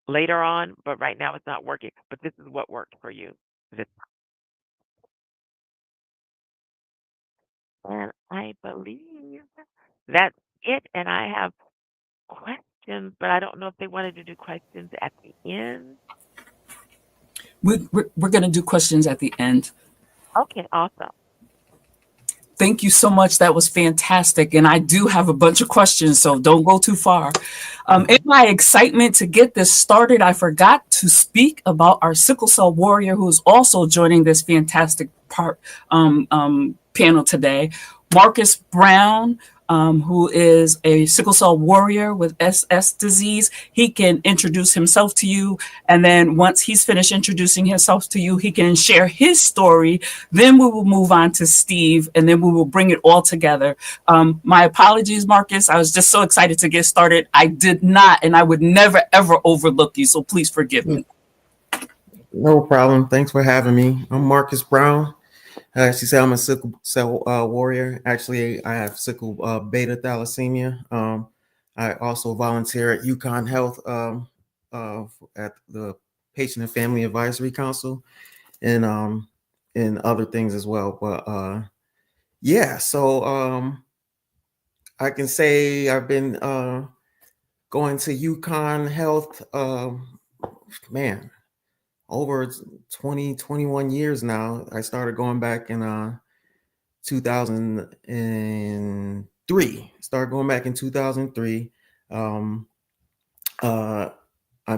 later on. But right now it's not working. But this is what worked for you. This, and I believe that's it. And I have questions, but I don't know if they wanted to do questions at the end. We're going to do questions at the end. Okay, awesome. Thank you so much. That was fantastic. And I do have a bunch of questions, so don't go too far. In my excitement to get this started, I forgot to speak about our sickle cell warrior who is also joining this fantastic panel today, Marcus Brown. Who is a sickle cell warrior with SS disease. He can introduce himself to you. And then once he's finished introducing himself to you, he can share his story. Then we will move on to Steve, and then we will bring it all together. My apologies, Marcus. I was just so excited to get started. I did not, and I would never, ever overlook you. So please forgive me. No problem. Thanks for having me. I'm Marcus Brown. She said I'm a sickle cell warrior. Actually, I have sickle beta thalassemia. I also volunteer at UConn Health at the Patient and Family Advisory Council, and other things as well. But yeah, so I can say I've been going to UConn Health, man, over 20, 21 years now. I started going back in 2003. Started going back in 2003. I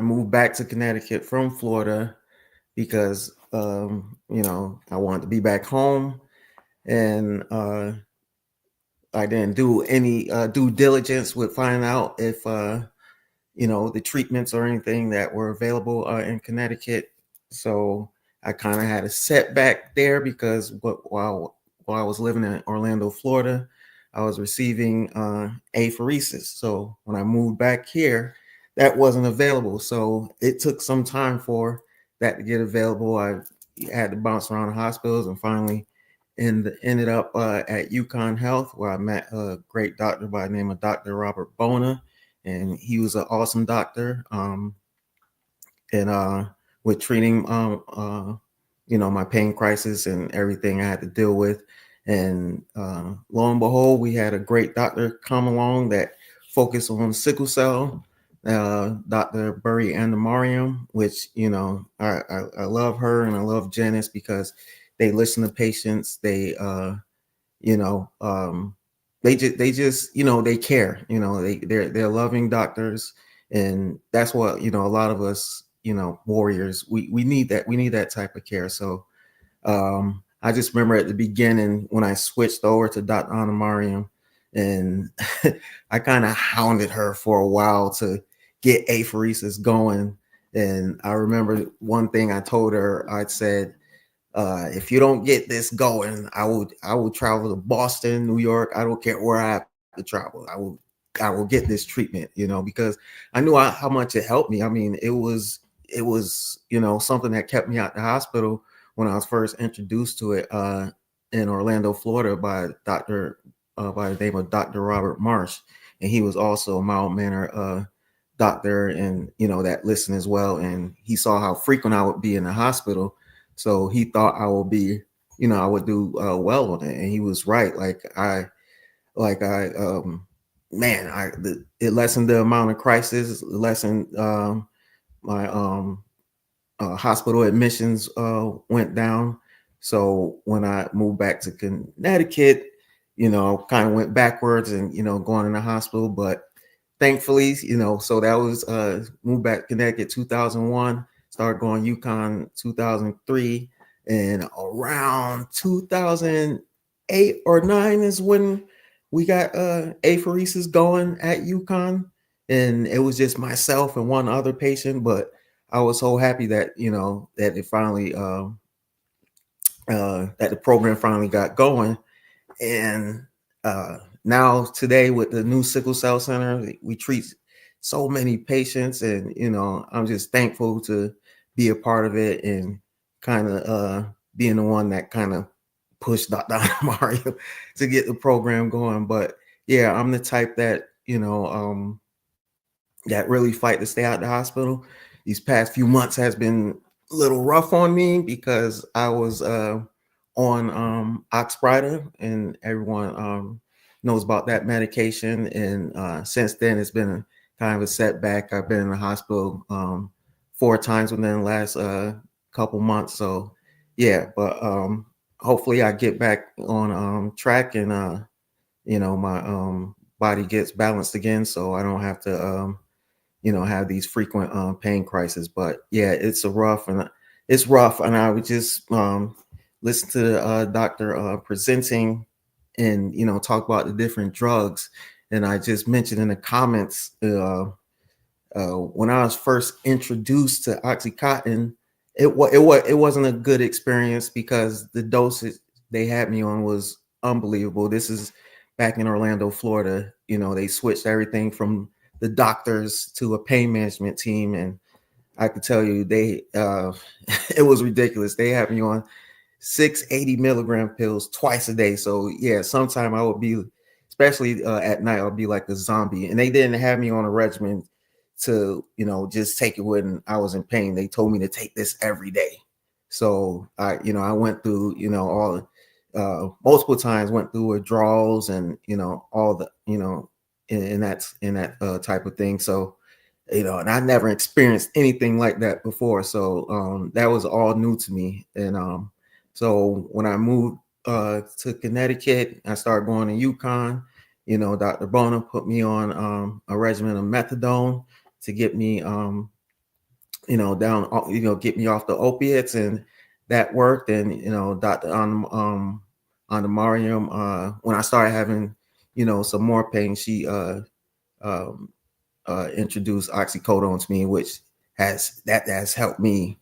moved back to Connecticut from Florida because I wanted to be back home, and I didn't do any due diligence with finding out if the treatments or anything that were available in Connecticut. So I kind of had a setback there because while I was living in Orlando, Florida, I was receiving apheresis. So when I moved back here, that wasn't available. So it took some time for that to get available. I had to bounce around the hospitals and finally ended up at UConn Health, where I met a great doctor by the name of Dr. Robert Bona, and he was an awesome doctor. And with treating my pain crisis and everything I had to deal with. And lo and behold, we had a great doctor come along that focused on sickle cell, Dr. Burry Andamariam, which, I love her, and I love Janice because they listen to patients. They, they just, they care, they're loving doctors. And that's what, a lot of us, warriors, we need that. We need that type of care. So I just remember at the beginning when I switched over to Dr. Anna Mariam, and I kind of hounded her for a while to get apheresis going. And I remember one thing I told her, I said, if you don't get this going, I will travel to Boston, New York. I don't care where I have to travel. I will get this treatment, because I knew how much it helped me. I mean, it was something that kept me out the hospital when I was first introduced to it in Orlando, Florida, by by the name of Dr. Robert Marsh, and he was also a mild mannered doctor, and that listened as well. And he saw how frequent I would be in the hospital, so he thought I would be, I would do well on it, and he was right. It lessened the amount of crisis, lessened my hospital admissions went down. So when I moved back to Connecticut, kind of went backwards and, going in the hospital. But thankfully, so that was moved back to Connecticut 2001, started going UConn 2003. And around 2008 or 9 is when we got apheresis going at UConn. And it was just myself and one other patient, but I was so happy that that it finally that the program finally got going, and now today with the new sickle cell center, we treat so many patients, and I'm just thankful to be a part of it and kind of being the one that kind of pushed Dr. Mario to get the program going. But yeah, I'm the type that that really fight to stay out of the hospital. These past few months has been a little rough on me because I was on Oxbryta, and everyone knows about that medication. And since then, it's been kind of a setback. I've been in the hospital 4 times within the last couple months. So yeah, but hopefully I get back on track, and my body gets balanced again, so I don't have to have these frequent pain crises. But yeah, it's rough, and I would just listen to the doctor presenting and talk about the different drugs. And I just mentioned in the comments when I was first introduced to OxyContin, it wasn't a good experience because the dosage they had me on was unbelievable. This is back in Orlando, Florida. They switched everything from the doctors to a pain management team, and I could tell you they it was ridiculous. They had me on 680 milligram pills twice a day. So yeah, sometime I would be, especially at night, I'll be like a zombie. And they didn't have me on a regimen to just take it when I was in pain. They told me to take this every day. So I went through all multiple times, went through withdrawals and all the in that type of thing. So and I never experienced anything like that before. So that was all new to me. And so when I moved to Connecticut, I started going to UConn. Dr. Bona put me on a regimen of methadone to get me down, get me off the opiates, and that worked. And Dr. on the Mariam, when I started having some more pain, she introduced oxycodone to me, which has helped me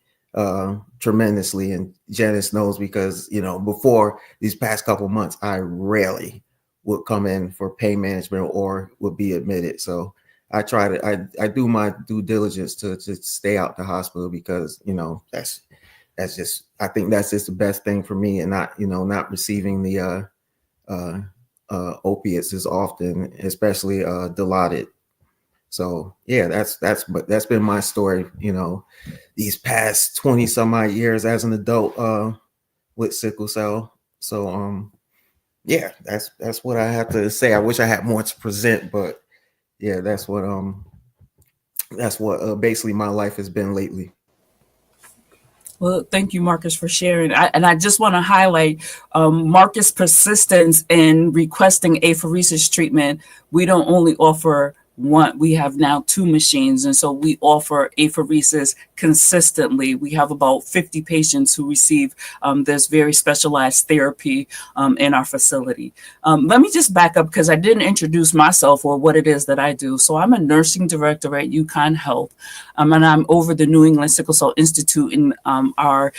tremendously. And Janice knows, because before these past couple months, I rarely would come in for pain management or would be admitted. So I try to I do my due diligence to stay out the hospital, because that's just, I think that's just the best thing for me, and not receiving the opiates as often, especially Dilaudid. So yeah, that's been my story, these past 20 some odd years as an adult with sickle cell. So yeah, that's what I have to say. I wish I had more to present, but yeah, that's what basically my life has been lately. Well, thank you, Marcus, for sharing. I just want to highlight Marcus' persistence in requesting apheresis treatment. We don't only offer one, we have now 2 machines. And so we offer apheresis consistently. We have about 50 patients who receive this very specialized therapy in our facility. Let me just back up, because I didn't introduce myself or what it is that I do. So I'm a nursing director at UConn Health, and I'm over the New England Sickle Cell Institute in our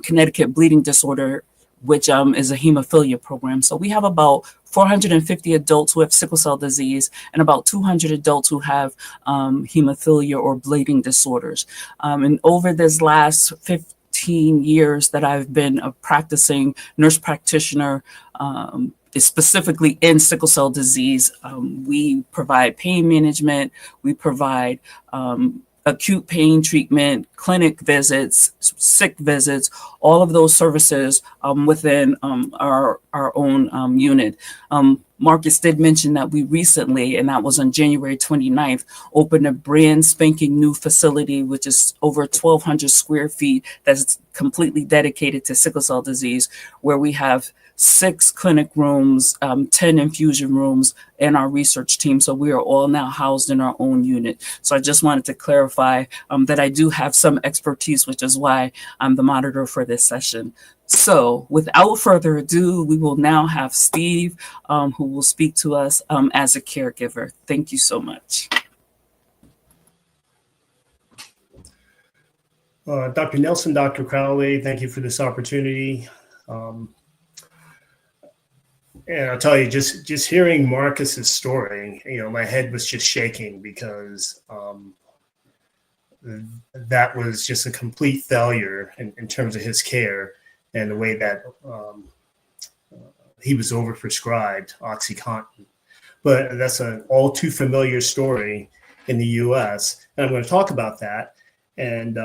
Connecticut bleeding disorder, which is a hemophilia program. So we have about 450 adults who have sickle cell disease and about 200 adults who have hemophilia or bleeding disorders. And over this last 15 years that I've been a practicing nurse practitioner, specifically in sickle cell disease, we provide pain management, we provide acute pain treatment, clinic visits, sick visits, all of those services within our own unit. Marcus did mention that we recently, and that was on January 29th, opened a brand spanking new facility, which is over 1,200 square feet, that's completely dedicated to sickle cell disease, where we have 6 clinic rooms, 10 infusion rooms, and our research team. So we are all now housed in our own unit. So I just wanted to clarify that I do have some expertise, which is why I'm the monitor for this session. So without further ado, we will now have Steve, who will speak to us as a caregiver. Thank you so much. Dr. Nelson, Dr. Crowley, thank you for this opportunity. And I'll tell you, just hearing Marcus's story, my head was just shaking because that was just a complete failure in terms of his care and the way that he was overprescribed OxyContin. But that's an all too familiar story in the U.S. And I'm going to talk about that. And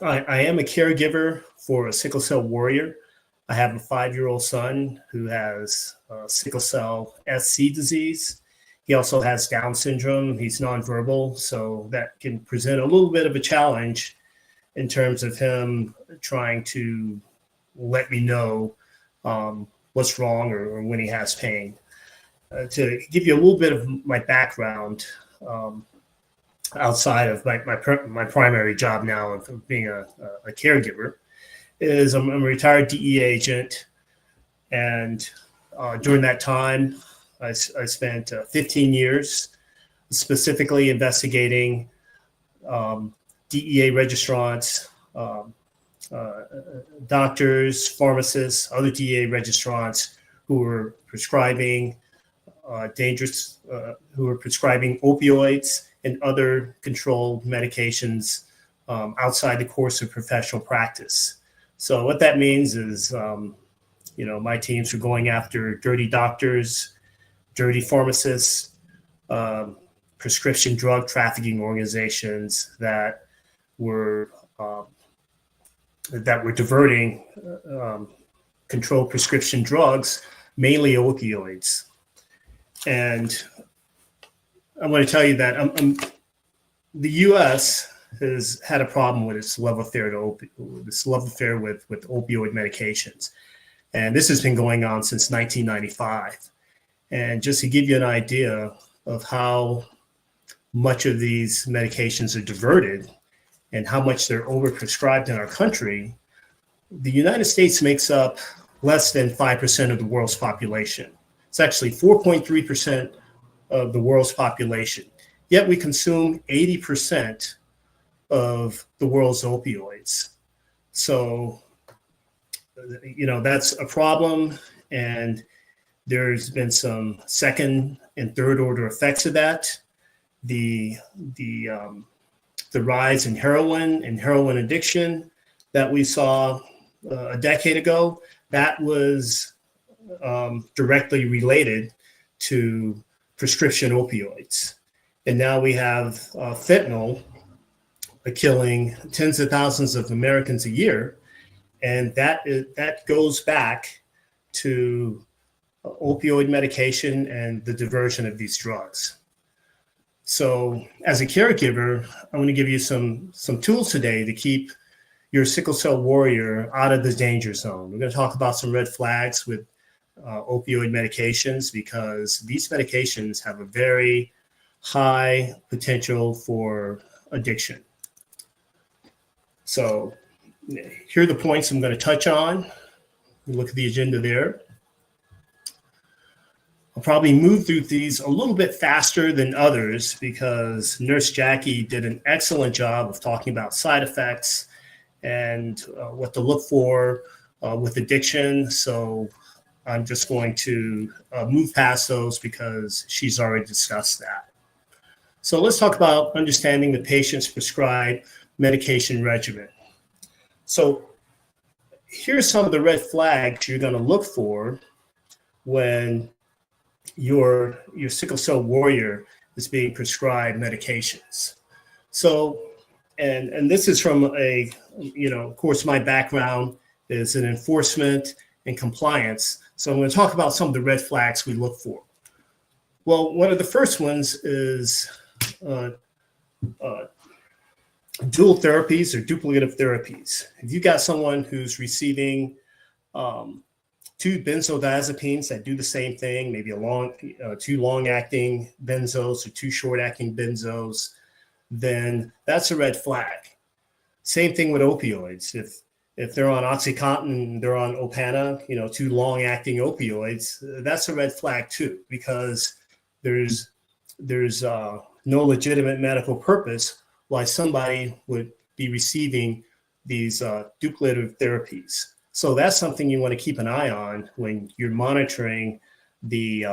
I am a caregiver for a sickle cell warrior. I have a 5-year-old son who has sickle cell SC disease. He also has Down syndrome. He's nonverbal, so that can present a little bit of a challenge in terms of him trying to let me know what's wrong or when he has pain. To give you a little bit of my background, outside of my primary job now of being a caregiver, is I'm a retired DEA agent, and during that time, I spent 15 years specifically investigating DEA registrants, doctors, pharmacists, other DEA registrants who were prescribing who were prescribing opioids and other controlled medications outside the course of professional practice. So what that means is, my teams were going after dirty doctors, dirty pharmacists, prescription drug trafficking organizations that were diverting controlled prescription drugs, mainly opioids. And I'm going to tell you that the U.S. has had a problem with its love affair with opioid medications, and this has been going on since 1995. And just to give you an idea of how much of these medications are diverted and how much they're overprescribed in our country, the United States makes up less than 5% of the world's population. It's actually 4.3% of the world's population. Yet we consume 80% of the world's opioids. So, that's a problem. And there's been some second and third order effects of that. The rise in heroin and heroin addiction that we saw a decade ago, that was directly related to prescription opioids. And now we have fentanyl killing tens of thousands of Americans a year. And that goes back to opioid medication and the diversion of these drugs. So as a caregiver, I'm going to give you some tools today to keep your sickle cell warrior out of the danger zone. We're going to talk about some red flags with opioid medications, because these medications have a very high potential for addiction. So here are the points I'm going to touch on. Look at the agenda there. I'll probably move through these a little bit faster than others because Nurse Jackie did an excellent job of talking about side effects and what to look for with addiction. So I'm just going to move past those because she's already discussed that. So let's talk about understanding the patient's prescribed medication regimen. So here's some of the red flags you're going to look for when your sickle cell warrior is being prescribed medications. So, and this is from a, of course, my background is in enforcement and compliance. So I'm going to talk about some of the red flags we look for. Well, one of the first ones is dual therapies or duplicative therapies. If you got someone who's receiving two benzodiazepines that do the same thing, maybe two long-acting benzos or two short-acting benzos, then that's a red flag. Same thing with opioids. If they're on OxyContin, they're on Opana, two long-acting opioids, that's a red flag too, because there's no legitimate medical purpose why somebody would be receiving these duplicative therapies. So that's something you want to keep an eye on when you're monitoring the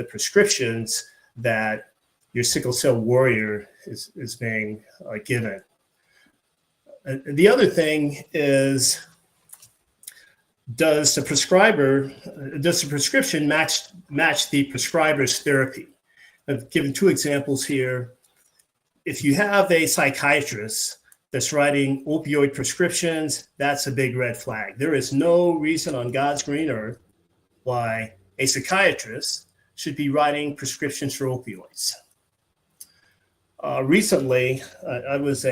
prescriptions that your sickle cell warrior is being given. The other thing is, does the prescription match the prescriber's therapy? I've given two examples here. If you have a psychiatrist that's writing opioid prescriptions, that's a big red flag. There is no reason on God's green earth why a psychiatrist should be writing prescriptions for opioids. Recently, I was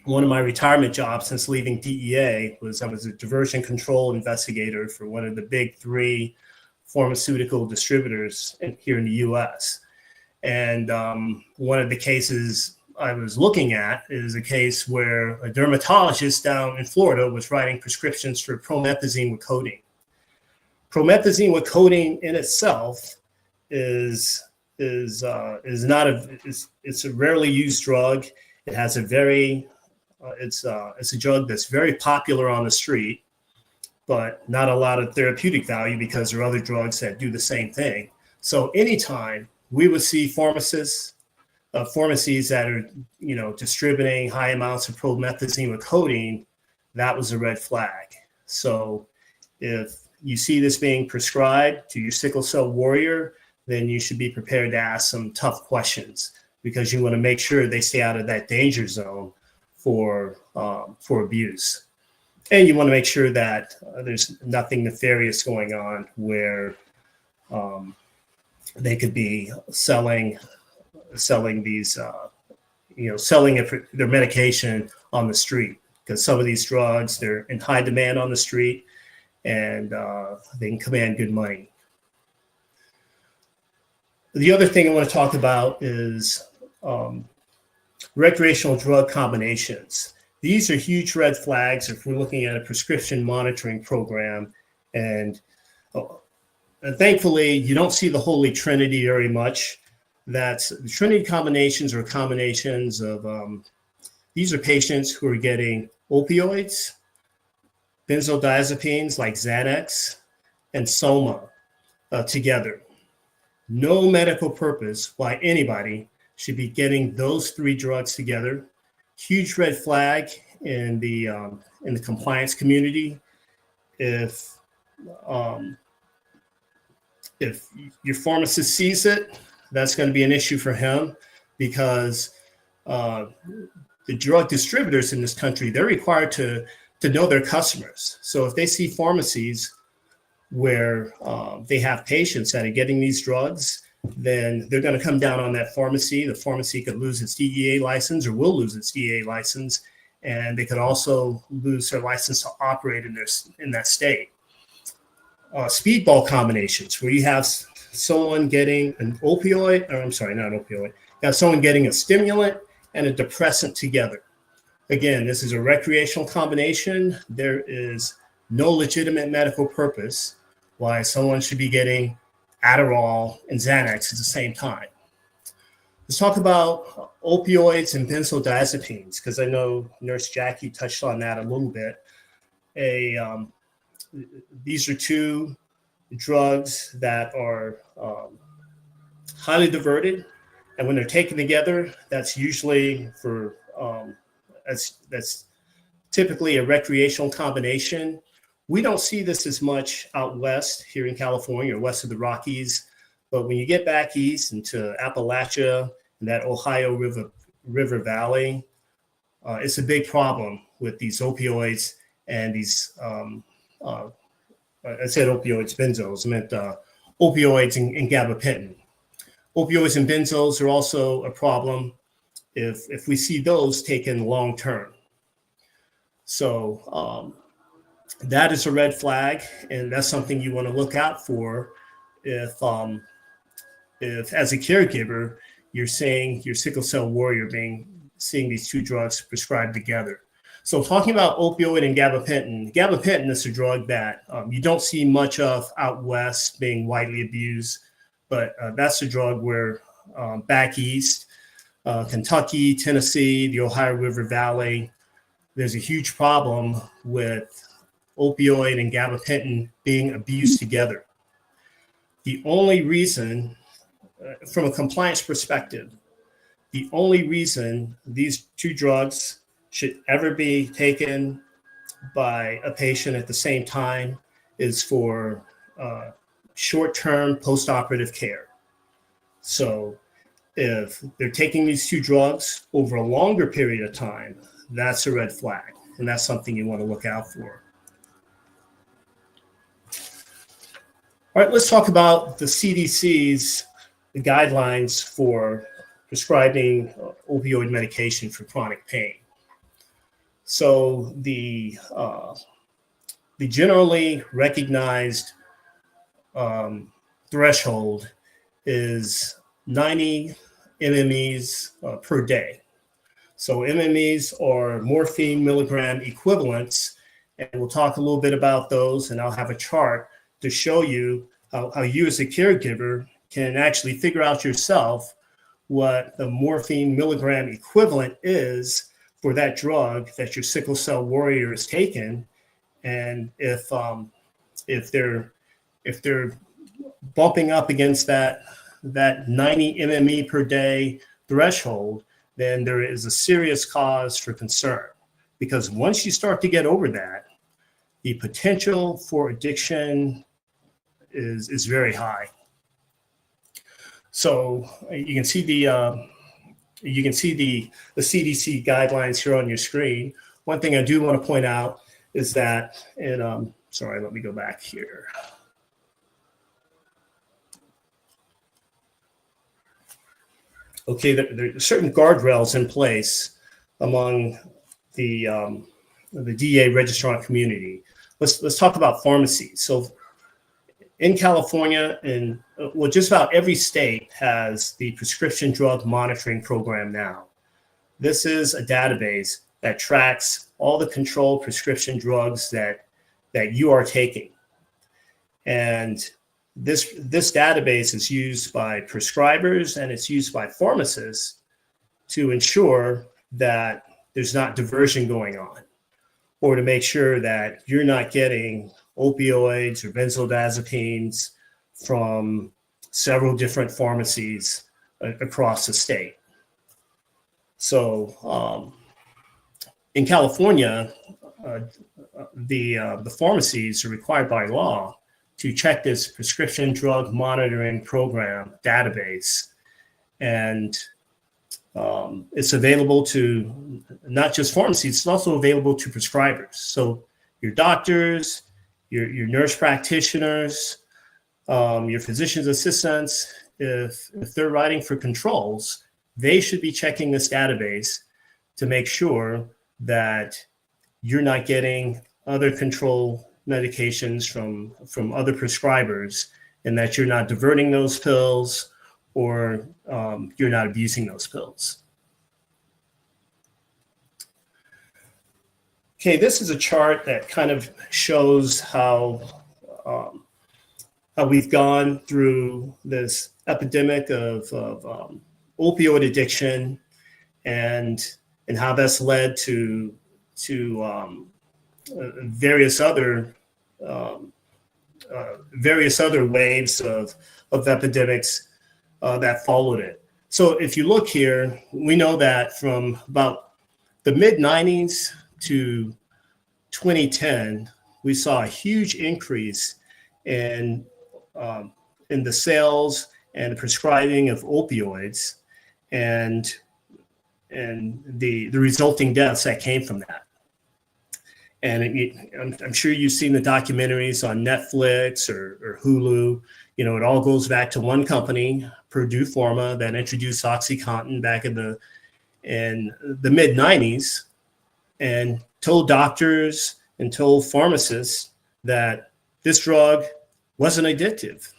one of my retirement jobs since leaving DEA was I was a diversion control investigator for one of the big three pharmaceutical distributors here in the U.S. And one of the cases I was looking at is a case where a dermatologist down in Florida was writing prescriptions for promethazine with codeine. Promethazine with codeine in itself is not it's a rarely used drug. It has a very it's a drug that's very popular on the street, but not a lot of therapeutic value because there are other drugs that do the same thing. So anytime we would see pharmacies that are distributing high amounts of promethazine with codeine, that was a red flag. So if you see this being prescribed to your sickle cell warrior, then you should be prepared to ask some tough questions because you want to make sure they stay out of that danger zone for abuse. And you want to make sure that there's nothing nefarious going on where they could be selling these, selling their medication on the street, because some of these drugs, they're in high demand on the street and they can command good money. The other thing I want to talk about is recreational drug combinations. These are huge red flags if we're looking at a prescription monitoring program. And thankfully, you don't see the Holy Trinity very much. That's the Trinity combinations or combinations of, these are patients who are getting opioids, benzodiazepines like Xanax, and Soma together. No medical purpose why anybody should be getting those three drugs together. Huge red flag in the compliance community. If your pharmacist sees it, that's going to be an issue for him because the drug distributors in this country, they're required to know their customers. So if they see pharmacies where they have patients that are getting these drugs, then they're going to come down on that pharmacy. The pharmacy could lose its DEA license or will lose its DEA license. And they could also lose their license to operate in that state. Speedball combinations, where you have someone getting an opioid, or I'm sorry, not an opioid, you have someone getting a stimulant and a depressant together. Again, this is a recreational combination. There is no legitimate medical purpose why someone should be getting Adderall and Xanax at the same time. Let's talk about opioids and benzodiazepines, because I know Nurse Jackie touched on that a little bit. These are two drugs that are highly diverted, and when they're taken together, that's usually for that's typically a recreational combination. We don't see this as much out west here in California or west of the Rockies, but when you get back east into Appalachia and that Ohio River Valley. It's a big problem with these opioids and these, I said opioids, benzos, I meant opioids and gabapentin. Opioids and benzos are also a problem if we see those taken long term. So that is a red flag, and that's something you want to look out for if as a caregiver, you're seeing your sickle cell warrior seeing these two drugs prescribed together. So talking about opioid and gabapentin is a drug that you don't see much of out west being widely abused, but that's a drug where back east, Kentucky, Tennessee, the Ohio River Valley, there's a huge problem with opioid and gabapentin being abused together. The only reason, from a compliance perspective, the only reason these two drugs should ever be taken by a patient at the same time is for short-term post-operative care. So if they're taking these two drugs over a longer period of time, that's a red flag, and that's something you want to look out for. All right, let's talk about the CDC's guidelines for prescribing opioid medication for chronic pain. So the generally recognized threshold is 90 MMEs per day. So MMEs are morphine milligram equivalents, and we'll talk a little bit about those, and I'll have a chart to show you how you as a caregiver can actually figure out yourself what the morphine milligram equivalent is for that drug that your sickle cell warrior is taking, and if they're bumping up against that 90 MME per day threshold, then there is a serious cause for concern, because once you start to get over that, the potential for addiction is very high. So you can see the CDC guidelines here on your screen. One thing I do want to point out is that, and sorry, let me go back here. Okay, there are certain guardrails in place among the DEA registrant community. Let's talk about pharmacies. So in California, and well, just about every state has the prescription drug monitoring program now. This is a database that tracks all the controlled prescription drugs that you are taking. And this database is used by prescribers and it's used by pharmacists to ensure that there's not diversion going on, or to make sure that you're not getting opioids or benzodiazepines from several different pharmacies across the state. So in California, the pharmacies are required by law to check this prescription drug monitoring program database. And it's available to not just pharmacies, it's also available to prescribers. So your doctors, your nurse practitioners, your physician's assistants, if they're writing for controls, they should be checking this database to make sure that you're not getting other control medications from other prescribers, and that you're not diverting those pills, or you're not abusing those pills. Okay, this is a chart that kind of shows how we've gone through this epidemic of opioid addiction, and how that's led to various other waves of epidemics that followed it. So if you look here, we know that from about the mid-90s to 2010, we saw a huge increase in the sales and the prescribing of opioids, and the resulting deaths that came from that. And I'm sure you've seen the documentaries on Netflix or Hulu. It all goes back to one company, Purdue Pharma, that introduced OxyContin back in the mid 90s, and told doctors and told pharmacists that this drug wasn't addictive.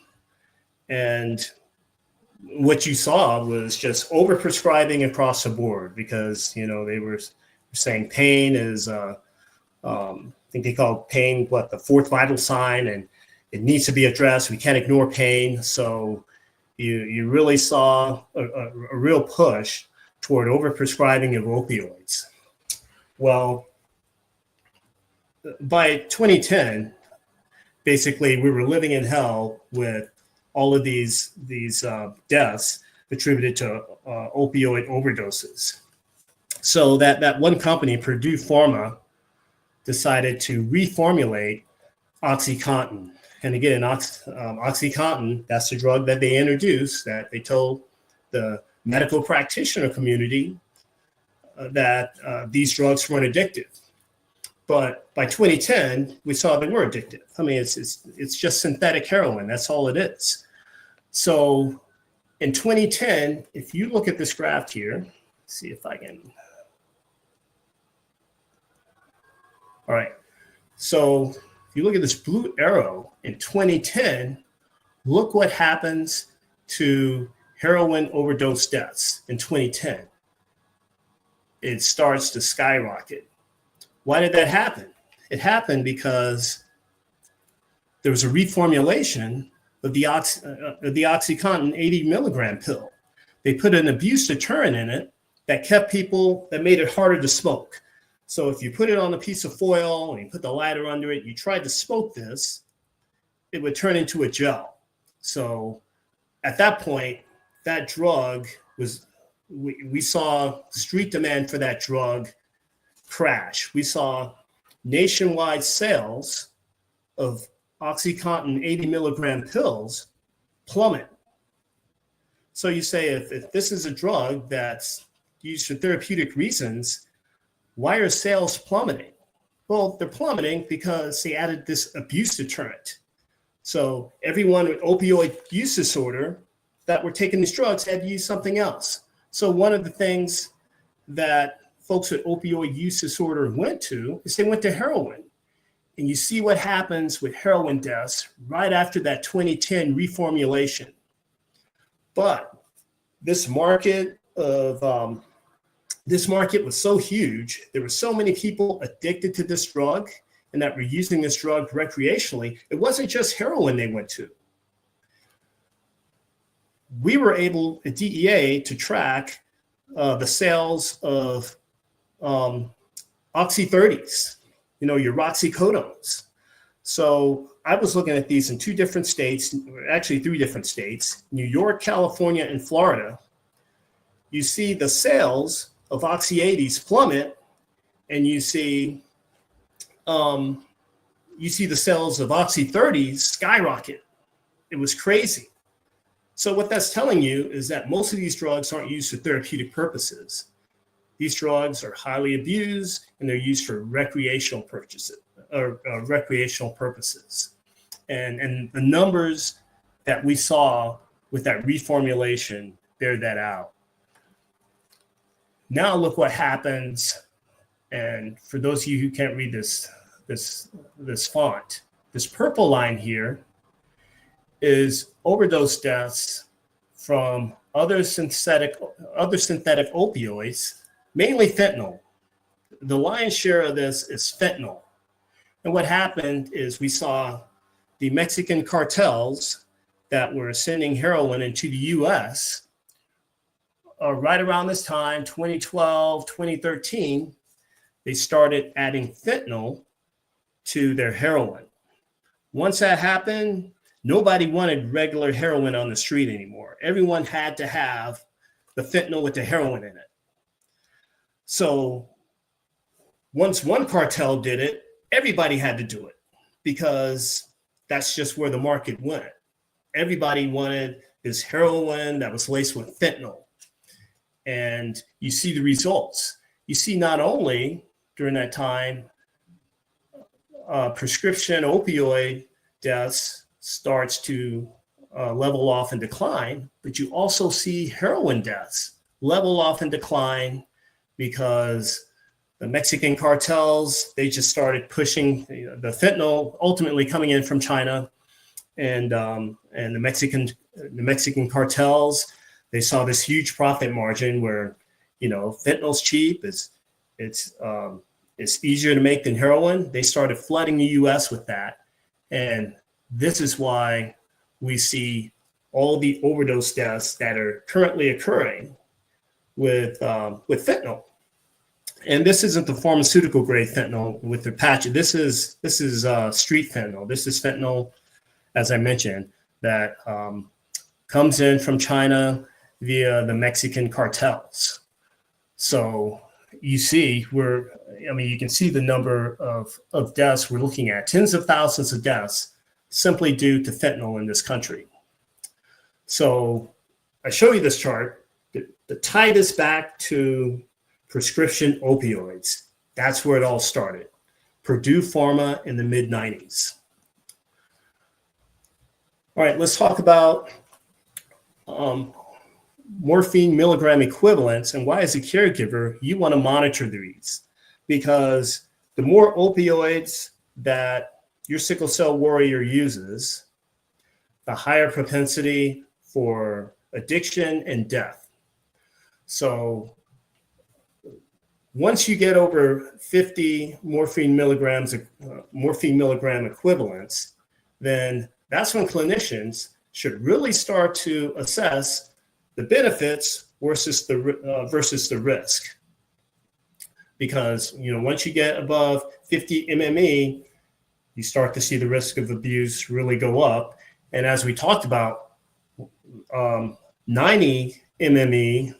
And what you saw was just overprescribing across the board, because they were saying pain is I think they call pain the fourth vital sign, and it needs to be addressed. We can't ignore pain. So you really saw a real push toward overprescribing of opioids. Well, by 2010, basically we were living in hell with all of these deaths attributed to opioid overdoses. So that one company, Purdue Pharma, decided to reformulate OxyContin. And again, OxyContin, that's the drug that they introduced, that they told the medical practitioner community that these drugs weren't addictive. But by 2010, we saw they were addictive. I mean, it's just synthetic heroin. That's all it is. So in 2010, if you look at this graph here, see if I can. All right. So if you look at this blue arrow in 2010, look what happens to heroin overdose deaths in 2010. It starts to skyrocket. Why did that happen? It happened because there was a reformulation of the OxyContin 80 milligram pill. They put an abuse deterrent in it that made it harder to smoke. So if you put it on a piece of foil and you put the lighter under it, you tried to smoke this, it would turn into a gel. So at that point, that drug we saw street demand for that drug crash. We saw nationwide sales of OxyContin 80 milligram pills plummet. So you say, if this is a drug that's used for therapeutic reasons, why are sales plummeting? Well, they're plummeting because they added this abuse deterrent. So everyone with opioid use disorder that were taking these drugs had to use something else. So one of the things that folks with opioid use disorder went to is they went to heroin. And you see what happens with heroin deaths right after that 2010 reformulation. But this market was so huge. There were so many people addicted to this drug and that were using this drug recreationally. It wasn't just heroin they went to. We were able at DEA to track the sales of oxy-30s, your roxycodones. So I was looking at these in 2 different states, actually 3 different states, New York, California, and Florida. You see the sales of oxy-80s plummet, and you see the sales of oxy-30s skyrocket. It was crazy. So what that's telling you is that most of these drugs aren't used for therapeutic purposes. These drugs are highly abused, and they're used for recreational purposes. And the numbers that we saw with that reformulation bear that out. Now look what happens, and for those of you who can't read this font, this purple line here is overdose deaths from other synthetic opioids, mainly fentanyl. The lion's share of this is fentanyl. And what happened is we saw the Mexican cartels that were sending heroin into the US right around this time, 2012, 2013, they started adding fentanyl to their heroin. Once that happened, nobody wanted regular heroin on the street anymore. Everyone had to have the fentanyl with the heroin in it. So once one cartel did it, everybody had to do it because that's just where the market went. Everybody wanted this heroin that was laced with fentanyl. and you see the results. You see not only during that time, prescription opioid deaths starts to level off and decline, but you also see heroin deaths level off and decline because the Mexican cartels, they just started pushing the fentanyl ultimately coming in from China, and the Mexican cartels, they saw this huge profit margin where, fentanyl's cheap, it's easier to make than heroin. They started flooding the U.S. with that, and this is why we see all the overdose deaths that are currently occurring with fentanyl. And this isn't the pharmaceutical grade fentanyl with the patch. This is street fentanyl. This is fentanyl, as I mentioned, that comes in from China via the Mexican cartels. So you see you can see the number of deaths we're looking at, tens of thousands of deaths simply due to fentanyl in this country. So I show you this chart to tie this back to prescription opioids. That's where it all started. Purdue Pharma in the mid-90s. All right, let's talk about morphine milligram equivalents, and why, as a caregiver, you want to monitor these, because the more opioids that your sickle cell warrior uses, the higher propensity for addiction and death. So once you get over 50 morphine milligram equivalents, then that's when clinicians should really start to assess the benefits versus the risk. Because once you get above 50 MME, you start to see the risk of abuse really go up. And as we talked about, 90 MME,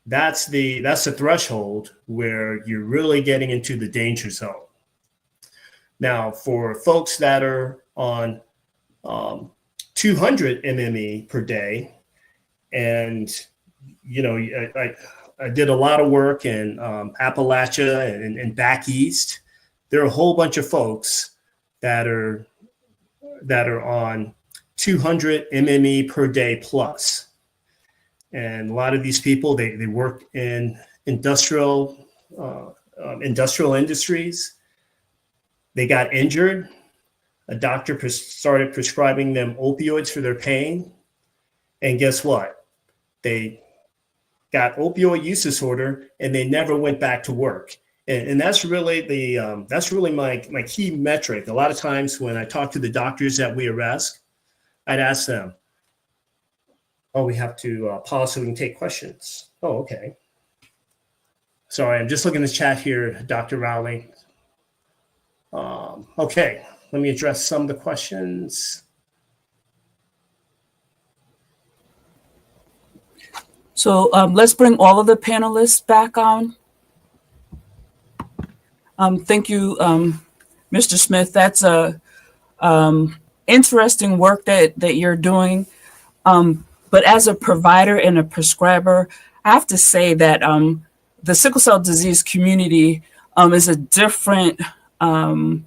that's the threshold where you're really getting into the danger zone. Now, for folks that are on 200 MME per day, and I did a lot of work in Appalachia and back east. There are a whole bunch of folks that are on 200 MME per day plus. And a lot of these people, they work in industrial industries. They got injured. A doctor started prescribing them opioids for their pain. And guess what? They got opioid use disorder and they never went back to work. And that's really my key metric. A lot of times when I talk to the doctors that we arrest, I'd ask them, oh, we have to pause so we can take questions. Oh, okay. Sorry, I'm just looking at the chat here, Dr. Rowley. Okay, let me address some of the questions. So let's bring all of the panelists back on. Thank you, Mr. Smith. That's a interesting work that you're doing. But as a provider and a prescriber, I have to say that the sickle cell disease community is a different, I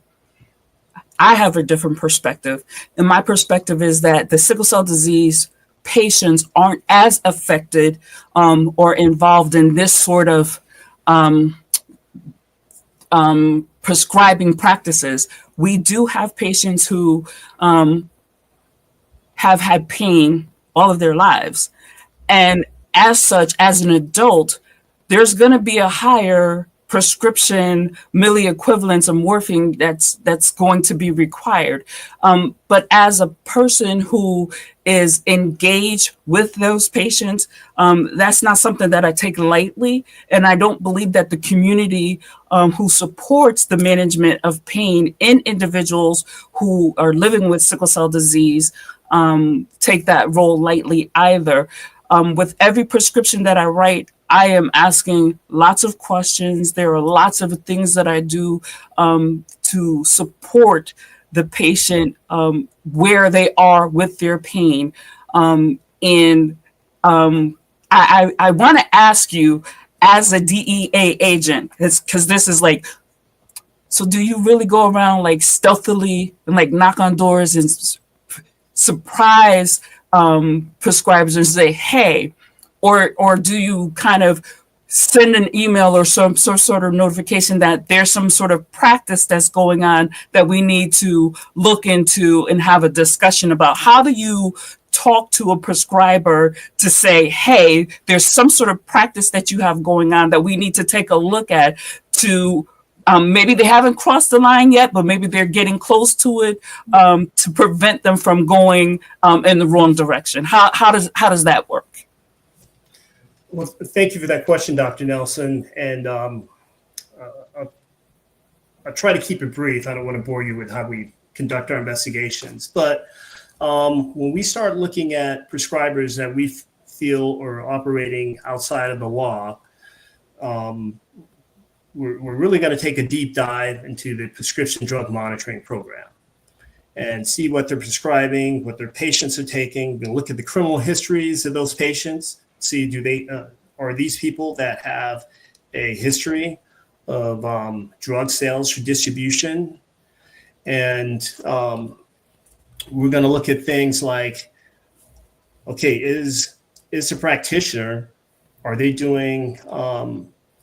have a different perspective. And my perspective is that the sickle cell disease patients aren't as affected or involved in this sort of prescribing practices. We do have patients who have had pain all of their lives. And as such, as an adult, there's going to be a higher prescription milliequivalents of morphine that's going to be required. But as a person who is engaged with those patients, that's not something that I take lightly. And I don't believe that the community who supports the management of pain in individuals who are living with sickle cell disease take that role lightly either. With every prescription that I write, I am asking lots of questions. There are lots of things that I do to support the patient where they are with their pain. And I want to ask you, as a DEA agent, because this is like, so do you really go around like stealthily and like knock on doors and surprise prescribers and say, hey, or do you kind of send an email or some sort of notification that there's some sort of practice that's going on that we need to look into and have a discussion about? How do you talk to a prescriber to say, hey, there's some sort of practice that you have going on that we need to take a look at to maybe they haven't crossed the line yet, but maybe they're getting close to it, to prevent them from going in the wrong direction? How does that work? Well, thank you for that question, Dr. Nelson. And I'll try to keep it brief. I don't want to bore you with how we conduct our investigations. But when we start looking at prescribers that we feel are operating outside of the law, we're really going to take a deep dive into the prescription drug monitoring program and see what they're prescribing, what their patients are taking. We're going to look at the criminal histories of those patients. See, do they are these people that have a history of drug sales for distribution? And we're going to look at things like, okay, is the practitioner, are they doing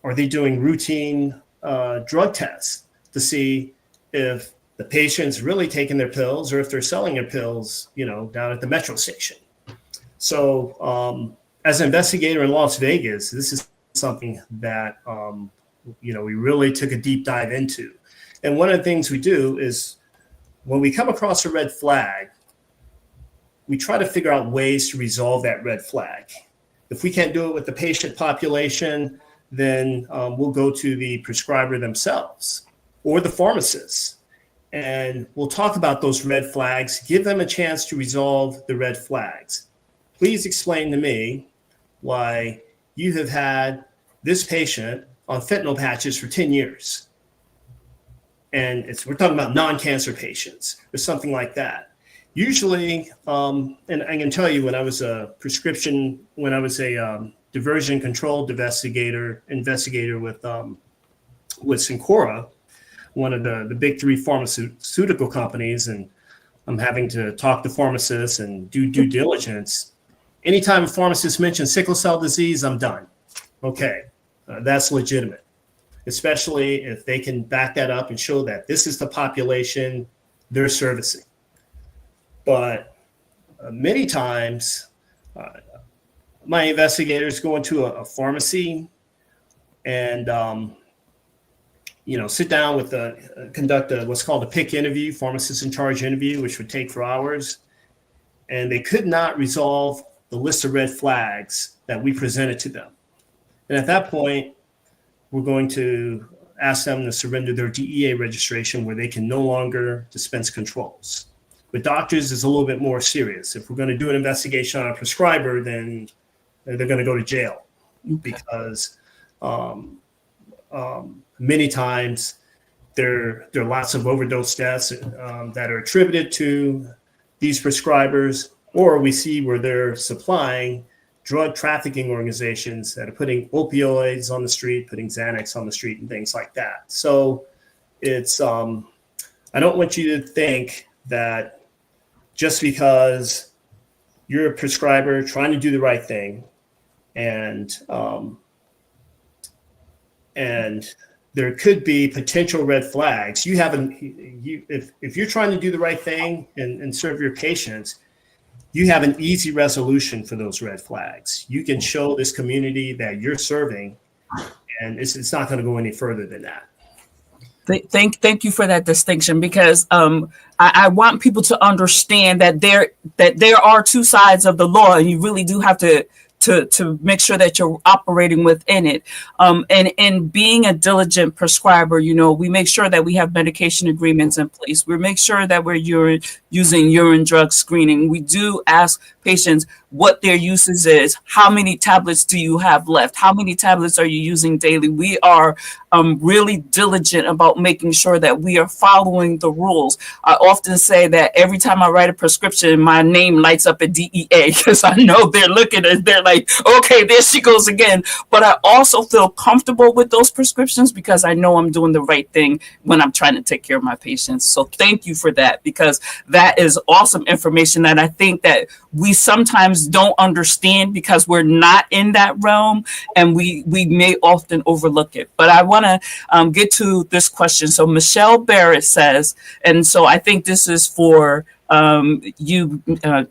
routine drug tests to see if the patient's really taking their pills or if they're selling their pills, down at the metro station? So as an investigator in Las Vegas, this is something that, we really took a deep dive into. And one of the things we do is when we come across a red flag, we try to figure out ways to resolve that red flag. If we can't do it with the patient population, then we'll go to the prescriber themselves or the pharmacist. And we'll talk about those red flags, give them a chance to resolve the red flags. Please explain to me why you have had this patient on fentanyl patches for 10 years. And we're talking about non-cancer patients or something like that. Usually, and I can tell you when I was a diversion controlled investigator with Cencora, one of the big three pharmaceutical companies, and I'm having to talk to pharmacists and do due diligence. Anytime a pharmacist mentions sickle cell disease, I'm done. Okay, that's legitimate, especially if they can back that up and show that this is the population they're servicing. But many times, my investigators go into a pharmacy and sit down with conduct what's called a PIC interview, pharmacist in charge interview, which would take 4 hours, and they could not resolve the list of red flags that we presented to them. And at that point, we're going to ask them to surrender their DEA registration, where they can no longer dispense controls. With doctors, it's a little bit more serious. If we're going to do an investigation on a prescriber, then they're going to go to jail, because many times there are lots of overdose deaths that are attributed to these prescribers, or we see where they're supplying drug trafficking organizations that are putting opioids on the street, putting Xanax on the street, and things like that. So it's I don't want you to think that just because you're a prescriber trying to do the right thing, and there could be potential red flags. If you're trying to do the right thing and serve your patients, you have an easy resolution for those red flags. You can show this community that you're serving, and it's not going to go any further than that. Thank you for that distinction, because I want people to understand that there are two sides of the law, and you really do have to make sure that you're operating within it. And being a diligent prescriber, we make sure that we have medication agreements in place. We make sure that we're using urine drug screening. We do ask patients what their usage is, how many tablets do you have left, how many tablets are you using daily. We are really diligent about making sure that we are following the rules. I often say that every time I write a prescription, my name lights up at DEA because I know they're looking at, they're like, okay, there she goes again. But I also feel comfortable with those prescriptions because I know I'm doing the right thing when I'm trying to take care of my patients. So thank you for that, because that is awesome information that I think that we sometimes don't understand because we're not in that realm, and we may often overlook it. But I want to get to this question. So Michelle Barrett says, and so I think this is for you,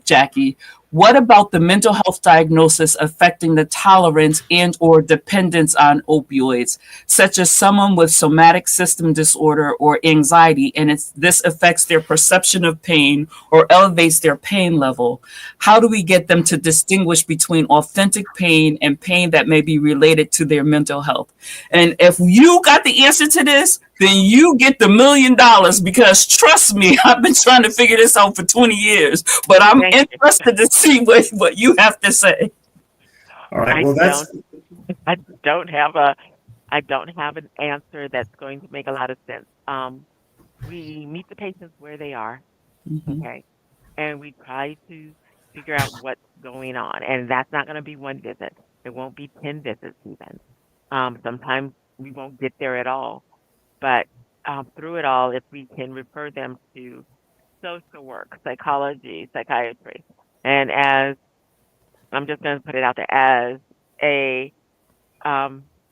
Jackie. What about the mental health diagnosis affecting the tolerance and or dependence on opioids, such as someone with somatic system disorder or anxiety, and this affects their perception of pain or elevates their pain level? How do we get them to distinguish between authentic pain and pain that may be related to their mental health? And if you got the answer to this, then you get the $1 million, because trust me, I've been trying to figure this out for 20 years, but I'm interested to see what you have to say. All right. Well, I don't have an answer that's going to make a lot of sense. We meet the patients where they are, okay, and we try to figure out what's going on, and that's not going to be one visit. It won't be 10 visits even. Sometimes we won't get there at all. But through it all, if we can refer them to social work, psychology, psychiatry, and as I'm just going to put it out there, as a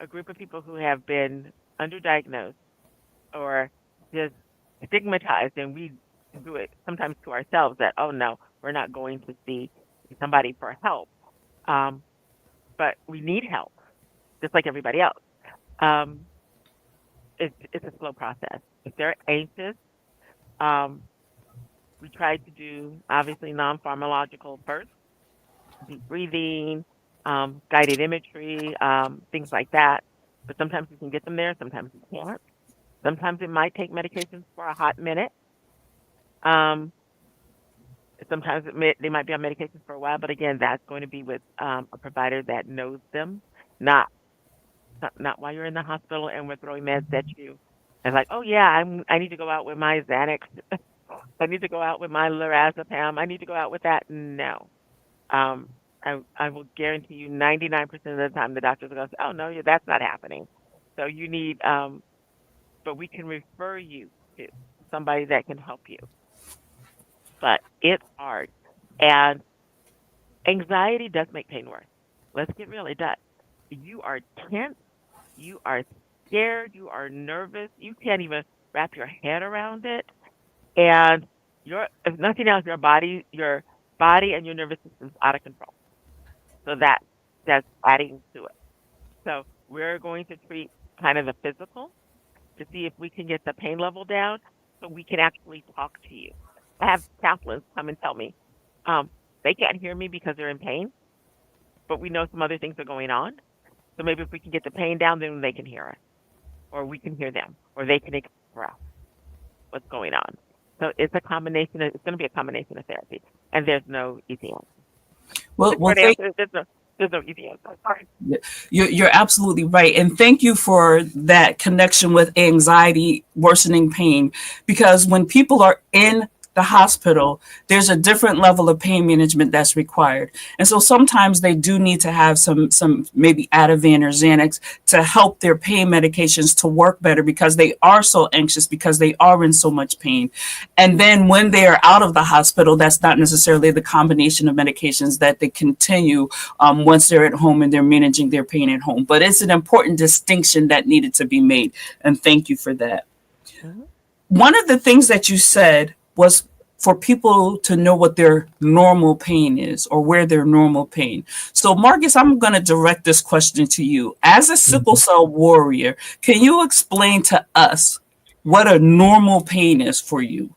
group of people who have been underdiagnosed or just stigmatized, and we do it sometimes to ourselves that, oh no, we're not going to see somebody for help, but we need help, just like everybody else. It's a slow process. If they're anxious, we try to do obviously non-pharmacological first, deep breathing, guided imagery, things like that. But sometimes we can get them there, sometimes we can't. Sometimes it might take medications for a hot minute. Sometimes they might be on medications for a while, but again, that's going to be with a provider that knows them, not while you're in the hospital and we're throwing meds at you. And like, oh yeah, I need to go out with my Xanax. I need to go out with my lorazepam. I need to go out with that. No. I will guarantee you 99% of the time the doctors are going to say, oh no, that's not happening. So you need, but we can refer you to somebody that can help you. But it's hard. And anxiety does make pain worse. Let's get real, it does. You are tense. You are scared. You are nervous. You can't even wrap your head around it. And if nothing else, your body and your nervous system is out of control. So that's adding to it. So we're going to treat kind of the physical to see if we can get the pain level down so we can actually talk to you. I have chaplains come and tell me they can't hear me because they're in pain, but we know some other things are going on. So maybe if we can get the pain down, then they can hear us, or we can hear them, or they can express what's going on. So it's a combination. It's going to be a combination of therapy, and there's no easy answer. Well, there's no easy answer. Sorry. You're absolutely right. And thank you for that connection with anxiety, worsening pain, because when people are in the hospital, there's a different level of pain management that's required. And so sometimes they do need to have some maybe Ativan or Xanax to help their pain medications to work better because they are so anxious, because they are in so much pain. And then when they are out of the hospital, that's not necessarily the combination of medications that they continue once they're at home and they're managing their pain at home. But it's an important distinction that needed to be made. And thank you for that. Mm-hmm. One of the things that you said was for people to know what their normal pain is or where their normal pain. So Marcus, I'm going to direct this question to you. As a sickle cell warrior, can you explain to us what a normal pain is for you?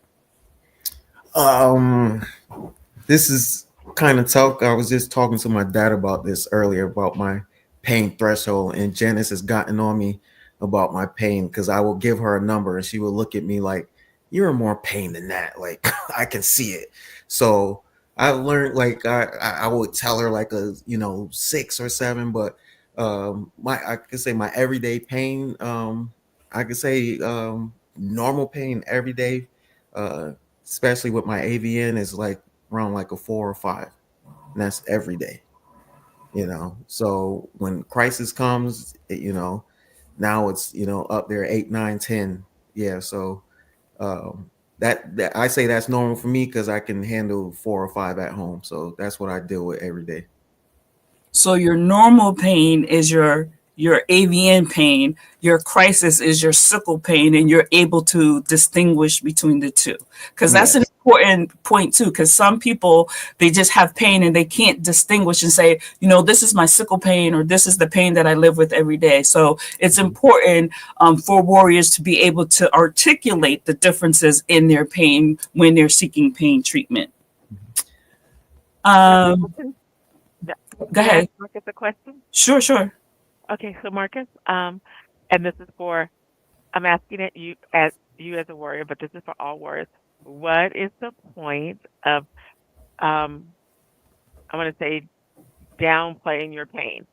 This is kind of tough. I was just talking to my dad about this earlier about my pain threshold, and Janice has gotten on me about my pain because I will give her a number and she will look at me like, you're in more pain than that. Like I can see it. So I learned like I would tell her like a 6 or 7, but I could say my everyday pain, I could say normal pain every day, uh, especially with my AVN, is like around like a 4 or 5, and that's every day. So when crisis comes, now it's up there 8, 9, 10. Yeah, so um, that I say that's normal for me because I can handle 4 or 5 at home. So that's what I deal with every day. So your normal pain is your AVN pain, your crisis is your sickle pain, and you're able to distinguish between the two. Because that's an Yes. important point too. Because some people, they just have pain and they can't distinguish and say, this is my sickle pain or this is the pain that I live with every day. So it's important for warriors to be able to articulate the differences in their pain when they're seeking pain treatment. Go May I ask ahead. Marcus a question? Sure. Okay, so Marcus, and this is for, I'm asking it as a warrior, but this is for all warriors. What is the point of, um, I want to say, downplaying your pain?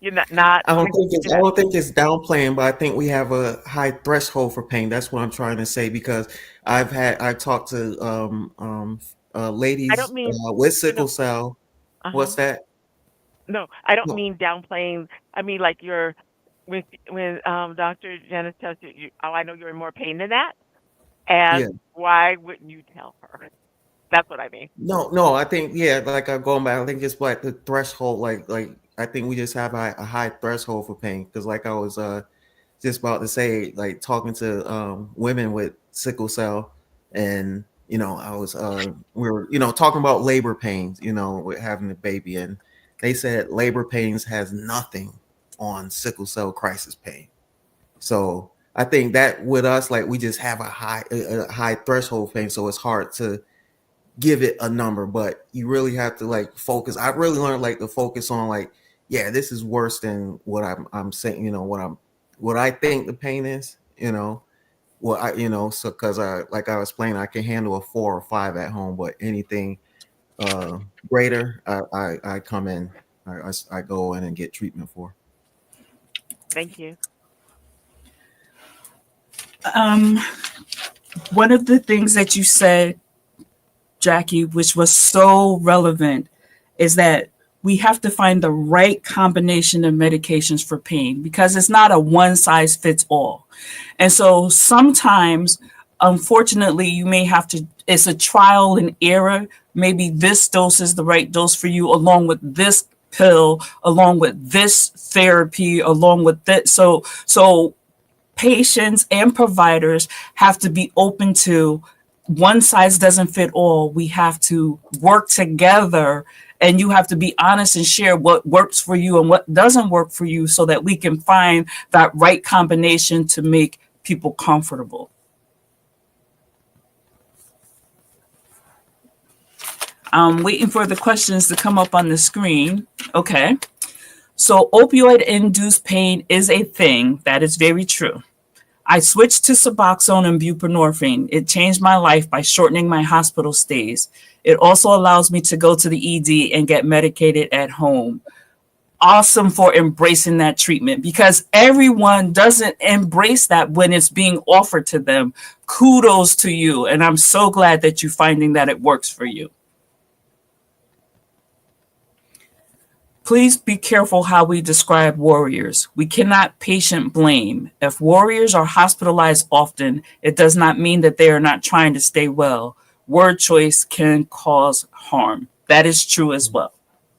You're not. I don't think it's downplaying, but I think we have a high threshold for pain. That's what I'm trying to say because I've talked to I don't ladies mean, with you know, sickle cell. uh-huh. What's that? No, I don't No. mean downplaying. I mean like when Dr. Janice tells you, oh, I know you're in more pain than that, Yeah. and why wouldn't you tell her? That's what I mean. No, I think like I'm going back. I think it's like the threshold, like I think we just have a high threshold for pain because, like I was just about to say, like talking to women with sickle cell, and I was we were talking about labor pains, with having a baby, and they said labor pains has nothing on sickle cell crisis pain. So I think that with us, like we just have a high threshold pain, so it's hard to give it a number, but you really have to like focus. I really learned like to focus on like, yeah, this is worse than what I'm saying, what I think the pain is, what so because like I was explaining, I can handle a 4 or 5 at home, but anything greater, I come in, I go in and get treatment for. Thank you. One of the things that you said, Jackie, which was so relevant, is that we have to find the right combination of medications for pain because it's not a one size fits all. And so sometimes, unfortunately, you may have to, it's a trial and error. Maybe this dose is the right dose for you, along with this pill, along with this therapy, along with that. So patients and providers have to be open to one size doesn't fit all. We have to work together and you have to be honest and share what works for you and what doesn't work for you so that we can find that right combination to make people comfortable. I'm waiting for the questions to come up on the screen. Okay. So opioid-induced pain is a thing. That is very true. I switched to Suboxone and buprenorphine. It changed my life by shortening my hospital stays. It also allows me to go to the ED and get medicated at home. Awesome for embracing that treatment because everyone doesn't embrace that when it's being offered to them. Kudos to you. And I'm so glad that you're finding that it works for you. Please be careful how we describe warriors. We cannot patient blame. If warriors are hospitalized often, it does not mean that they are not trying to stay well. Word choice can cause harm. That is true as well.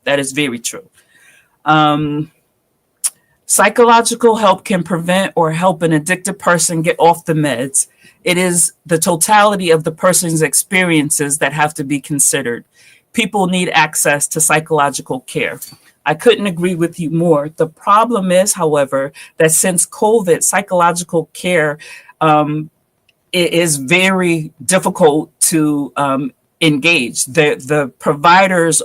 That is very true. Psychological help can prevent or help an addicted person get off the meds. It is the totality of the person's experiences that have to be considered. People need access to psychological care. I couldn't agree with you more. The problem is, however, that since COVID, psychological care it is very difficult to engage. The providers,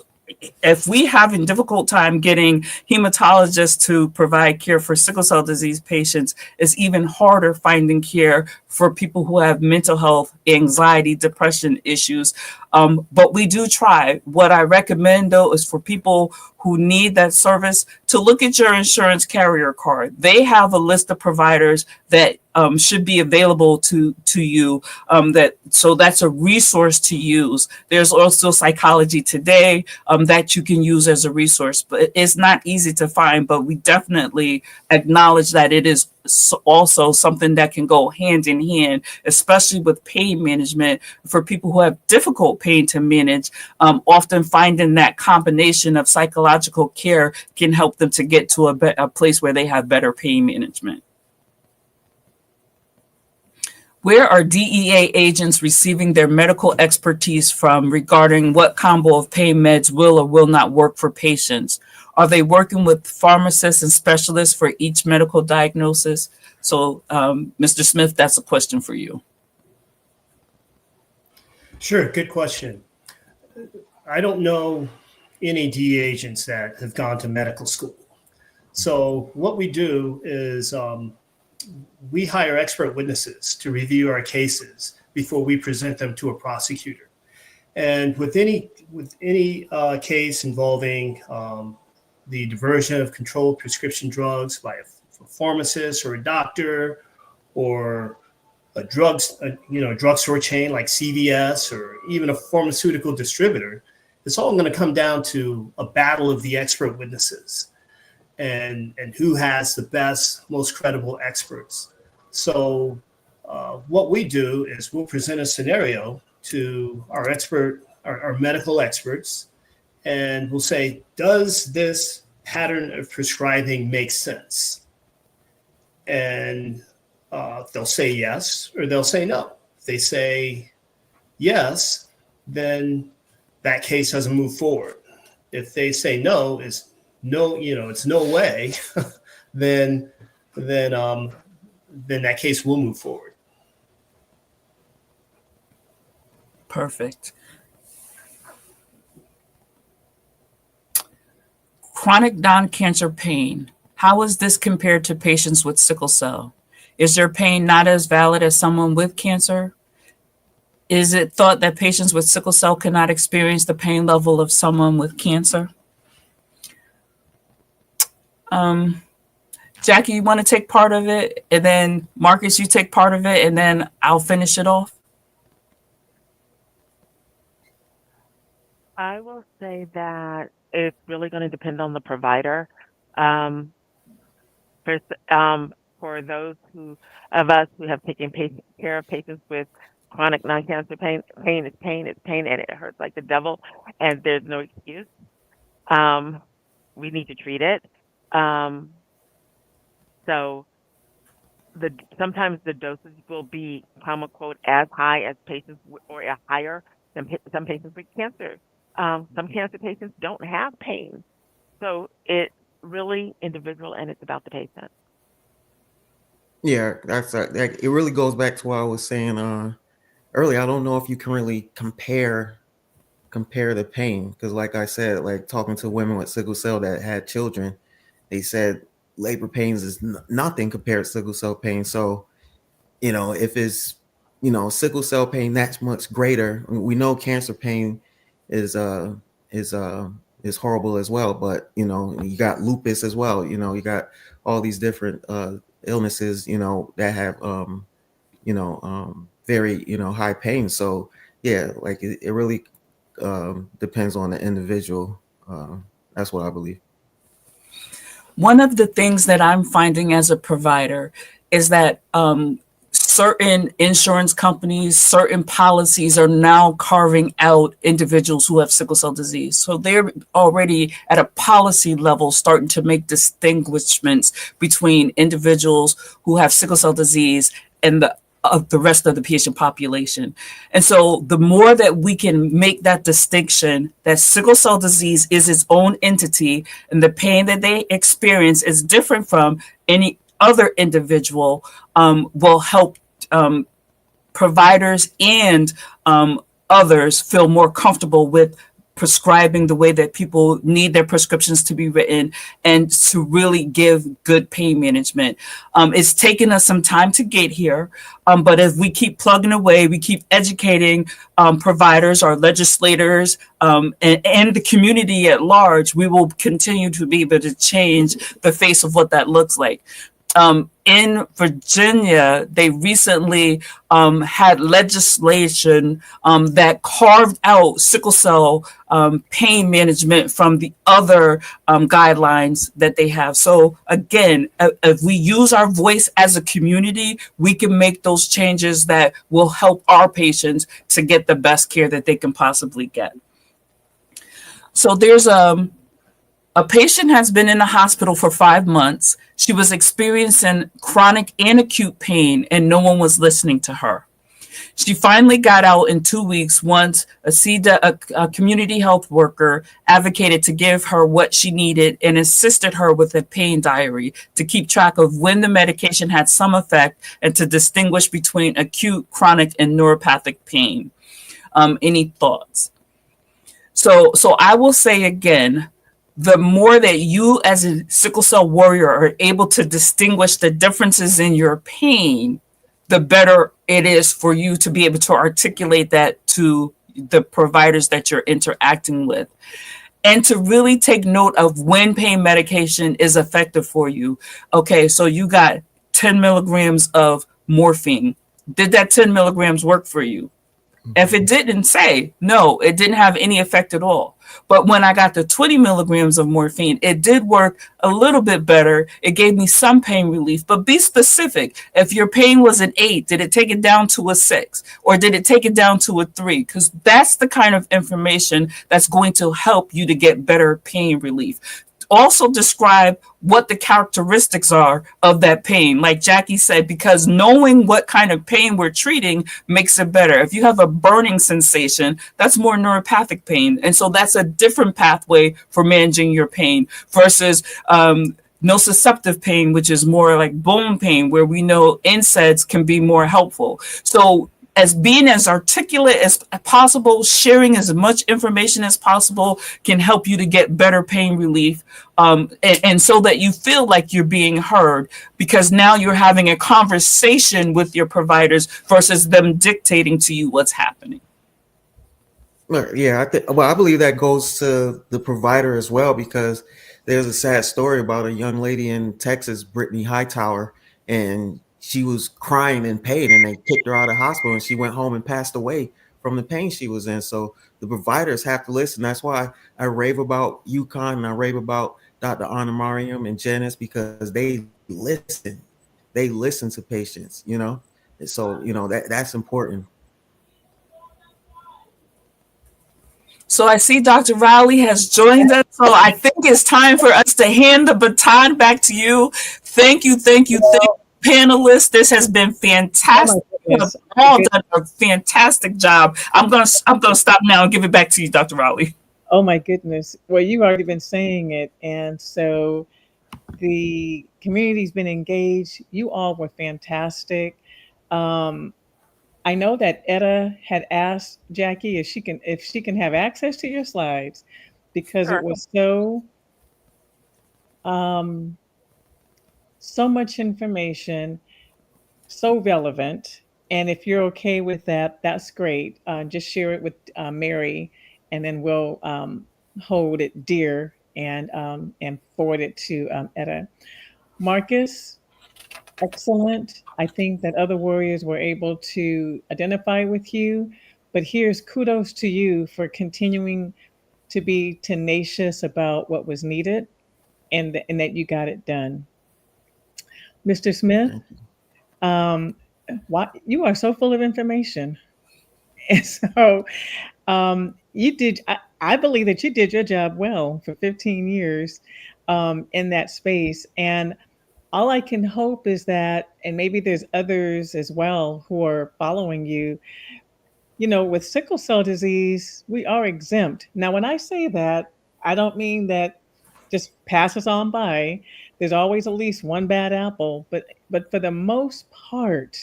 if we have a difficult time getting hematologists to provide care for sickle cell disease patients, it's even harder finding care for people who have mental health, anxiety, depression issues. But we do try. What I recommend, though, is for people who need that service to look at your insurance carrier card. They have a list of providers that should be available to you. So that's a resource to use. There's also Psychology Today that you can use as a resource, but it's not easy to find. But we definitely acknowledge that it is also something that can go hand in hand, especially with pain management for people who have difficult pain to manage. Often finding that combination of psychological care can help them to get to a place where they have better pain management. Where are DEA agents receiving their medical expertise from regarding what combo of pain meds will or will not work for patients? Are they working with pharmacists and specialists for each medical diagnosis? So, Mr. Smith, that's a question for you. Sure, good question. I don't know any DEA agents that have gone to medical school. So what we do is we hire expert witnesses to review our cases before we present them to a prosecutor. And with any case involving the diversion of controlled prescription drugs by a pharmacist or a doctor, or a drugstore chain like CVS, or even a pharmaceutical distributor, it's all going to come down to a battle of the expert witnesses and who has the best, most credible experts. So what we do is we'll present a scenario to our medical experts, and we'll say, does this pattern of prescribing make sense? And they'll say yes, or they'll say no. If they say yes, then that case doesn't move forward. If they say no, it's no way, then that case will move forward. Perfect. Chronic non-cancer pain. How is this compared to patients with sickle cell? Is their pain not as valid as someone with cancer? Is it thought that patients with sickle cell cannot experience the pain level of someone with cancer? Jackie, you want to take part of it? And then Marcus, you take part of it, and then I'll finish it off. I will say that it's really going to depend on the provider. For those of us who have taken care of patients with chronic non-cancer pain, pain is pain, it's pain, and it hurts like the devil, and there's no excuse. We need to treat it. So sometimes the dosage will be, quote, as high as patients or higher than some patients with cancer. Some cancer patients don't have pain. So it's really individual, and it's about the patient. Yeah, it really goes back to what I was saying earlier. I don't know if you can really compare the pain, because like I said, like talking to women with sickle cell that had children, they said labor pains is nothing compared to sickle cell pain. So, if it's, sickle cell pain, that's much greater. We know cancer pain is horrible as well, but you got lupus as well. You got all these different illnesses, that have very high pain. So yeah, like it really depends on the individual. That's what I believe. One of the things that I'm finding as a provider is that certain insurance companies, certain policies are now carving out individuals who have sickle cell disease. So they're already at a policy level starting to make distinguishments between individuals who have sickle cell disease and the rest of the patient population. And so the more that we can make that distinction, that sickle cell disease is its own entity, and the pain that they experience is different from any other individual, will help providers and others feel more comfortable with prescribing the way that people need their prescriptions to be written, and to really give good pain management. It's taken us some time to get here, but if we keep plugging away, we keep educating providers, our legislators, and the community at large, we will continue to be able to change the face of what that looks like. In Virginia, they recently had legislation that carved out sickle cell pain management from the other guidelines that they have. So again, if we use our voice as a community, we can make those changes that will help our patients to get the best care that they can possibly get. So there's a patient has been in the hospital for 5 months. She was experiencing chronic and acute pain, and no one was listening to her. She finally got out in 2 weeks once a community health worker advocated to give her what she needed and assisted her with a pain diary to keep track of when the medication had some effect and to distinguish between acute, chronic, and neuropathic pain. Any thoughts? So I will say again, the more that you as a sickle cell warrior are able to distinguish the differences in your pain, the better it is for you to be able to articulate that to the providers that you're interacting with. And to really take note of when pain medication is effective for you. Okay, so you got 10 milligrams of morphine. Did that 10 milligrams work for you? If it didn't, say, no, it didn't have any effect at all. But when I got the 20 milligrams of morphine, it did work a little bit better. It gave me some pain relief, but be specific. If your pain was an 8, did it take it down to a 6? Or did it take it down to a 3? Because that's the kind of information that's going to help you to get better pain relief. Also describe what the characteristics are of that pain, like Jackie said, because knowing what kind of pain we're treating makes it better. If you have a burning sensation, that's more neuropathic pain. And so that's a different pathway for managing your pain versus nociceptive pain, which is more like bone pain, where we know NSAIDs can be more helpful. So as being as articulate as possible, sharing as much information as possible can help you to get better pain relief. And so that you feel like you're being heard, because now you're having a conversation with your providers versus them dictating to you what's happening. Yeah, I believe that goes to the provider as well, because there's a sad story about a young lady in Texas, Brittany Hightower, and she was crying in pain, and they kicked her out of the hospital, and she went home and passed away from the pain she was in. So the providers have to listen. That's why I rave about UConn and I rave about Dr. Anna Mariam and Janice, because they listen. They listen to patients, and so that's important. So I see Dr. Rowley has joined us. So I think it's time for us to hand the baton back to you. Thank you, panelists. This has been fantastic. You have all done a fantastic job. I'm gonna stop now and give it back to you, Dr. Rowley. Oh my goodness. Well, you've already been saying it. And so the community's been engaged. You all were fantastic. I know that Etta had asked Jackie if she can have access to your slides, because Sure. it was um, so much information, so relevant. And if you're okay with that, that's great. Just share it with Mary, and then we'll hold it dear and forward it to Etta. Marcus, excellent. I think that other warriors were able to identify with you, but here's kudos to you for continuing to be tenacious about what was needed, and that you got it done. Mr. Smith, um, you are so full of information. And so you did, I believe that you did your job well for 15 years in that space. And all I can hope is that, and maybe there's others as well who are following you, with sickle cell disease, we are exempt. Now, when I say that, I don't mean that just pass us on by. There's always at least one bad apple, but for the most part,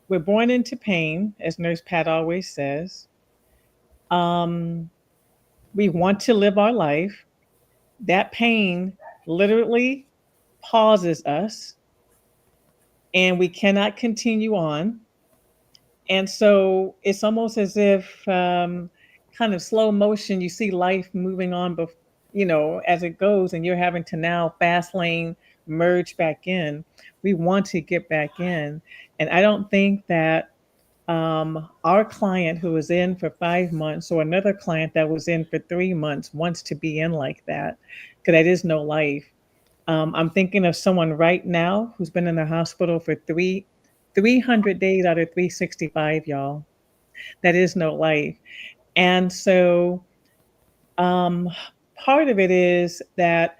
we're born into pain, as Nurse Pat always says. We want to live our life. That pain literally pauses us, and we cannot continue on. And so it's almost as if, kind of slow motion, you see life moving on, as it goes, and you're having to now fast lane merge back in. We want to get back in. And I don't think that our client who was in for 5 months or another client that was in for 3 months wants to be in like that, because that is no life. I'm thinking of someone right now who's been in the hospital for 300 days out of 365, y'all. That is no life. And so, um, part of it is that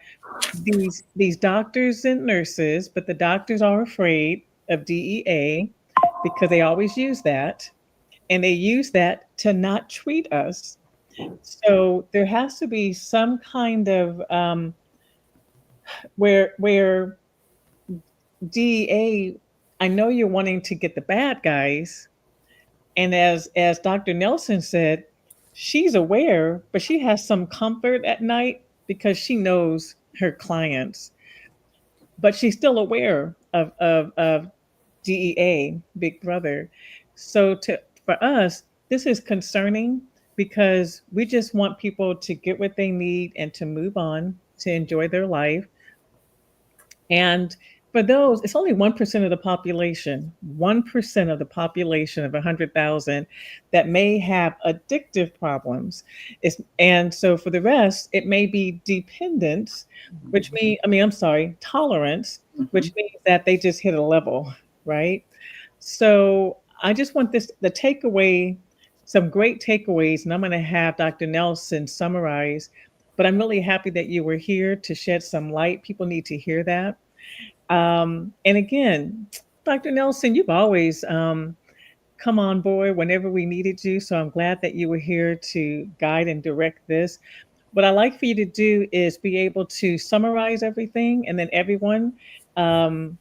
these doctors and nurses, but the doctors are afraid of DEA because they always use that, and they use that to not treat us. So there has to be some kind of, where DEA, I know you're wanting to get the bad guys, and as Dr. Nelson said, she's aware, but she has some comfort at night because she knows her clients, but she's still aware of DEA, Big Brother. So for us, this is concerning because we just want people to get what they need and to move on, to enjoy their life. And for those, it's only 1% of the population, 1% of the population of 100,000 that may have addictive problems. And so for the rest, it may be dependence, which means, I'm sorry, tolerance, which means that they just hit a level, right? So I just want the takeaway, some great takeaways, and I'm going to have Dr. Nelson summarize. But I'm really happy that you were here to shed some light. People need to hear that. And again, Dr. Nelson, you've always come on board whenever we needed you. So I'm glad that you were here to guide and direct this. What I like for you to do is be able to summarize everything, and then everyone um,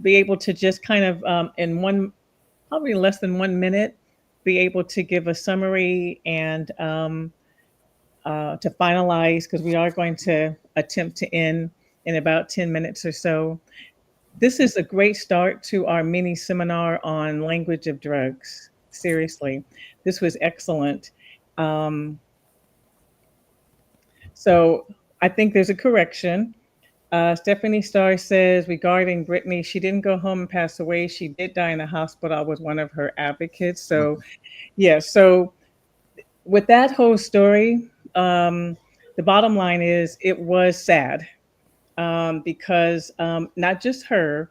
be able to just kind of, in probably less than 1 minute, be able to give a summary and to finalize, because we are going to attempt to end in about 10 minutes or so. This is a great start to our mini seminar on language of drugs. Seriously, this was excellent. Um, so I think there's a correction. Stephanie Starr says regarding Brittany, she didn't go home and pass away. She did die in the hospital. I was one of her advocates. So, yeah. So with that whole story, the bottom line is it was sad, because not just her,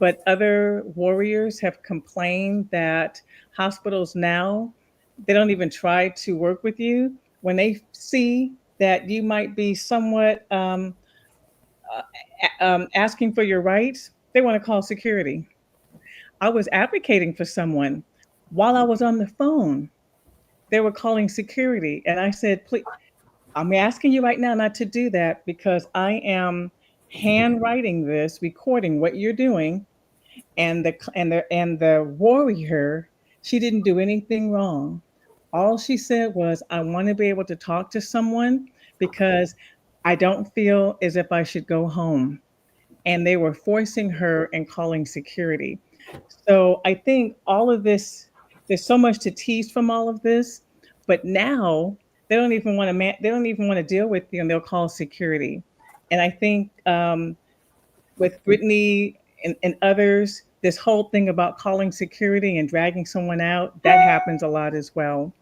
but other warriors have complained that hospitals now, they don't even try to work with you when they see that you might be somewhat asking for your rights. They want to call security. I was advocating for someone while I was on the phone. They were calling security, and I said, please, I'm asking you right now not to do that, because I am handwriting this, recording what you're doing, and the warrior, she didn't do anything wrong. All she said was, I want to be able to talk to someone because I don't feel as if I should go home. And they were forcing her and calling security. So I think all of this, there's so much to tease from all of this, but now they don't even want to they don't even want to deal with you, and they'll call security. And I think, with Brittany and others, this whole thing about calling security and dragging someone out, that happens a lot as well.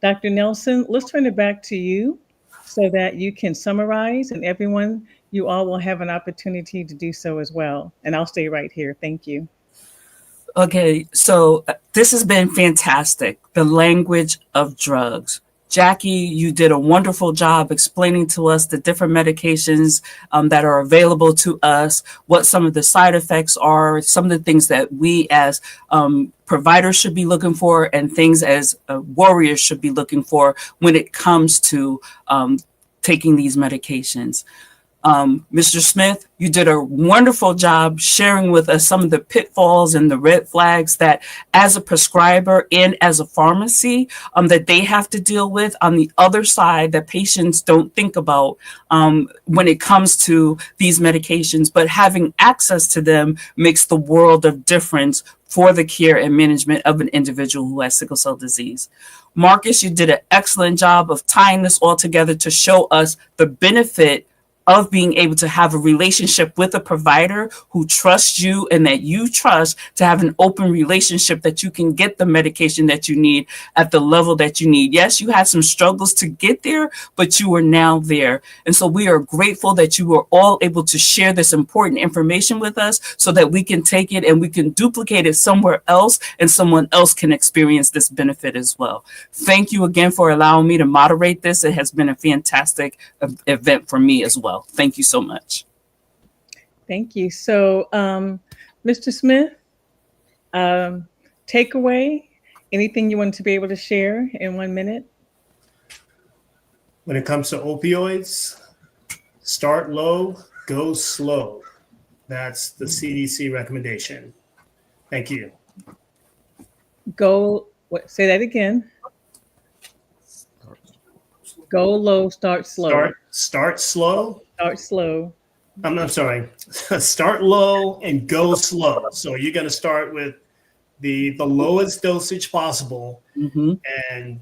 Dr. Nelson, let's turn it back to you so that you can summarize, and everyone, you all will have an opportunity to do so as well. And I'll stay right here. Thank you. Okay, so this has been fantastic. The language of drugs. Jackie, you did a wonderful job explaining to us the different medications that are available to us, what some of the side effects are, some of the things that we as providers should be looking for, and things as warriors should be looking for when it comes to taking these medications. Mr. Smith, you did a wonderful job sharing with us some of the pitfalls and the red flags that as a prescriber and as a pharmacy that they have to deal with on the other side that patients don't think about when it comes to these medications. But having access to them makes the world of difference for the care and management of an individual who has sickle cell disease. Marcus, you did an excellent job of tying this all together to show us the benefit of being able to have a relationship with a provider who trusts you and that you trust, to have an open relationship that you can get the medication that you need at the level that you need. Yes, you had some struggles to get there, but you are now there. And so we are grateful that you were all able to share this important information with us so that we can take it and we can duplicate it somewhere else and someone else can experience this benefit as well. Thank you again for allowing me to moderate this. It has been a fantastic event for me as well. Thank you so much. Thank you. So, Mr. Smith, takeaway, anything you want to be able to share in 1 minute? When it comes to opioids, start low, go slow. That's the CDC recommendation. Thank you. Say that again. Go low, start slow. Start slow. Start slow. I'm sorry. Start low and go slow. So you're going to start with the lowest dosage possible. Mm-hmm. And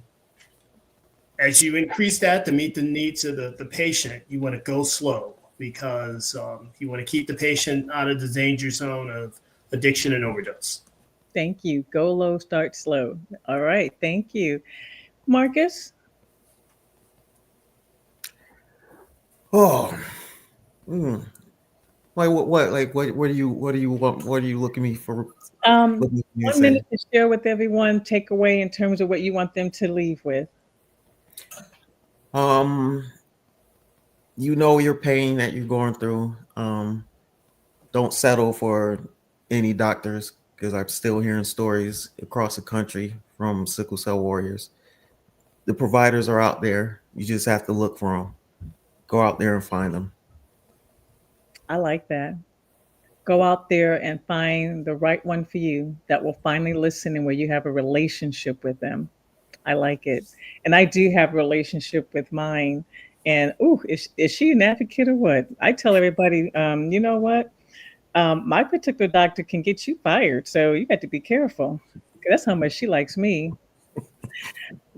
as you increase that to meet the needs of the patient, you want to go slow because you want to keep the patient out of the danger zone of addiction and overdose. Thank you. Go low, start slow. All right. Thank you. Marcus? Oh, Like what? Like what do you want? What are you looking me for? 1 minute to share with everyone, take away in terms of what you want them to leave with. You know your pain that you're going through. Don't settle for any doctors because I'm still hearing stories across the country from sickle cell warriors. The providers are out there. You just have to look for them. Go out there and find them. I like that. Go out there and find the right one for you that will finally listen and where you have a relationship with them. I like it. And I do have a relationship with mine. And is she an advocate or what? I tell everybody, you know what? My particular doctor can get you fired. So you got to be careful. That's how much she likes me.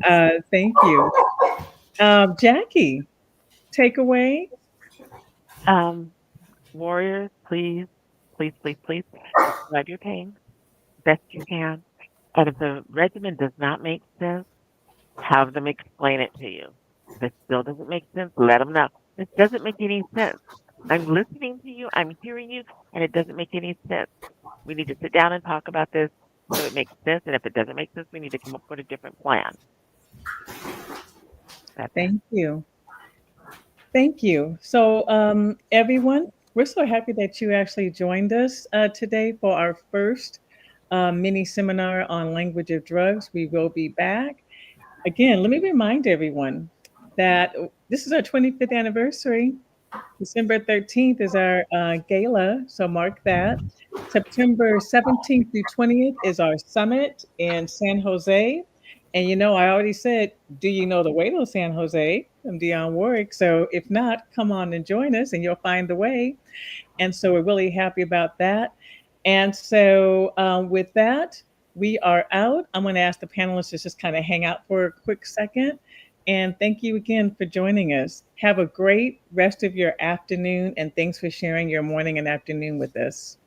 Thank you. Jackie, takeaway. Warriors, please, please, please, please describe your pain best you can. And if the regimen does not make sense, have them explain it to you. If it still doesn't make sense, let them know. This doesn't make any sense. I'm listening to you, I'm hearing you, and it doesn't make any sense. We need to sit down and talk about this so it makes sense. And if it doesn't make sense, we need to come up with a different plan. Thank you. Thank you. So, everyone, we're so happy that you actually joined us today for our first mini seminar on language of drugs. We will be back. Again, let me remind everyone that this is our 25th anniversary. December 13th is our gala, so mark that. September 17th through 20th is our summit in San Jose. And I already said, do you know the way to San Jose? I'm Dionne Warwick. So if not, come on and join us and you'll find the way. And so we're really happy about that. And so with that, we are out. I'm going to ask the panelists to just kind of hang out for a quick second. And thank you again for joining us. Have a great rest of your afternoon. And thanks for sharing your morning and afternoon with us.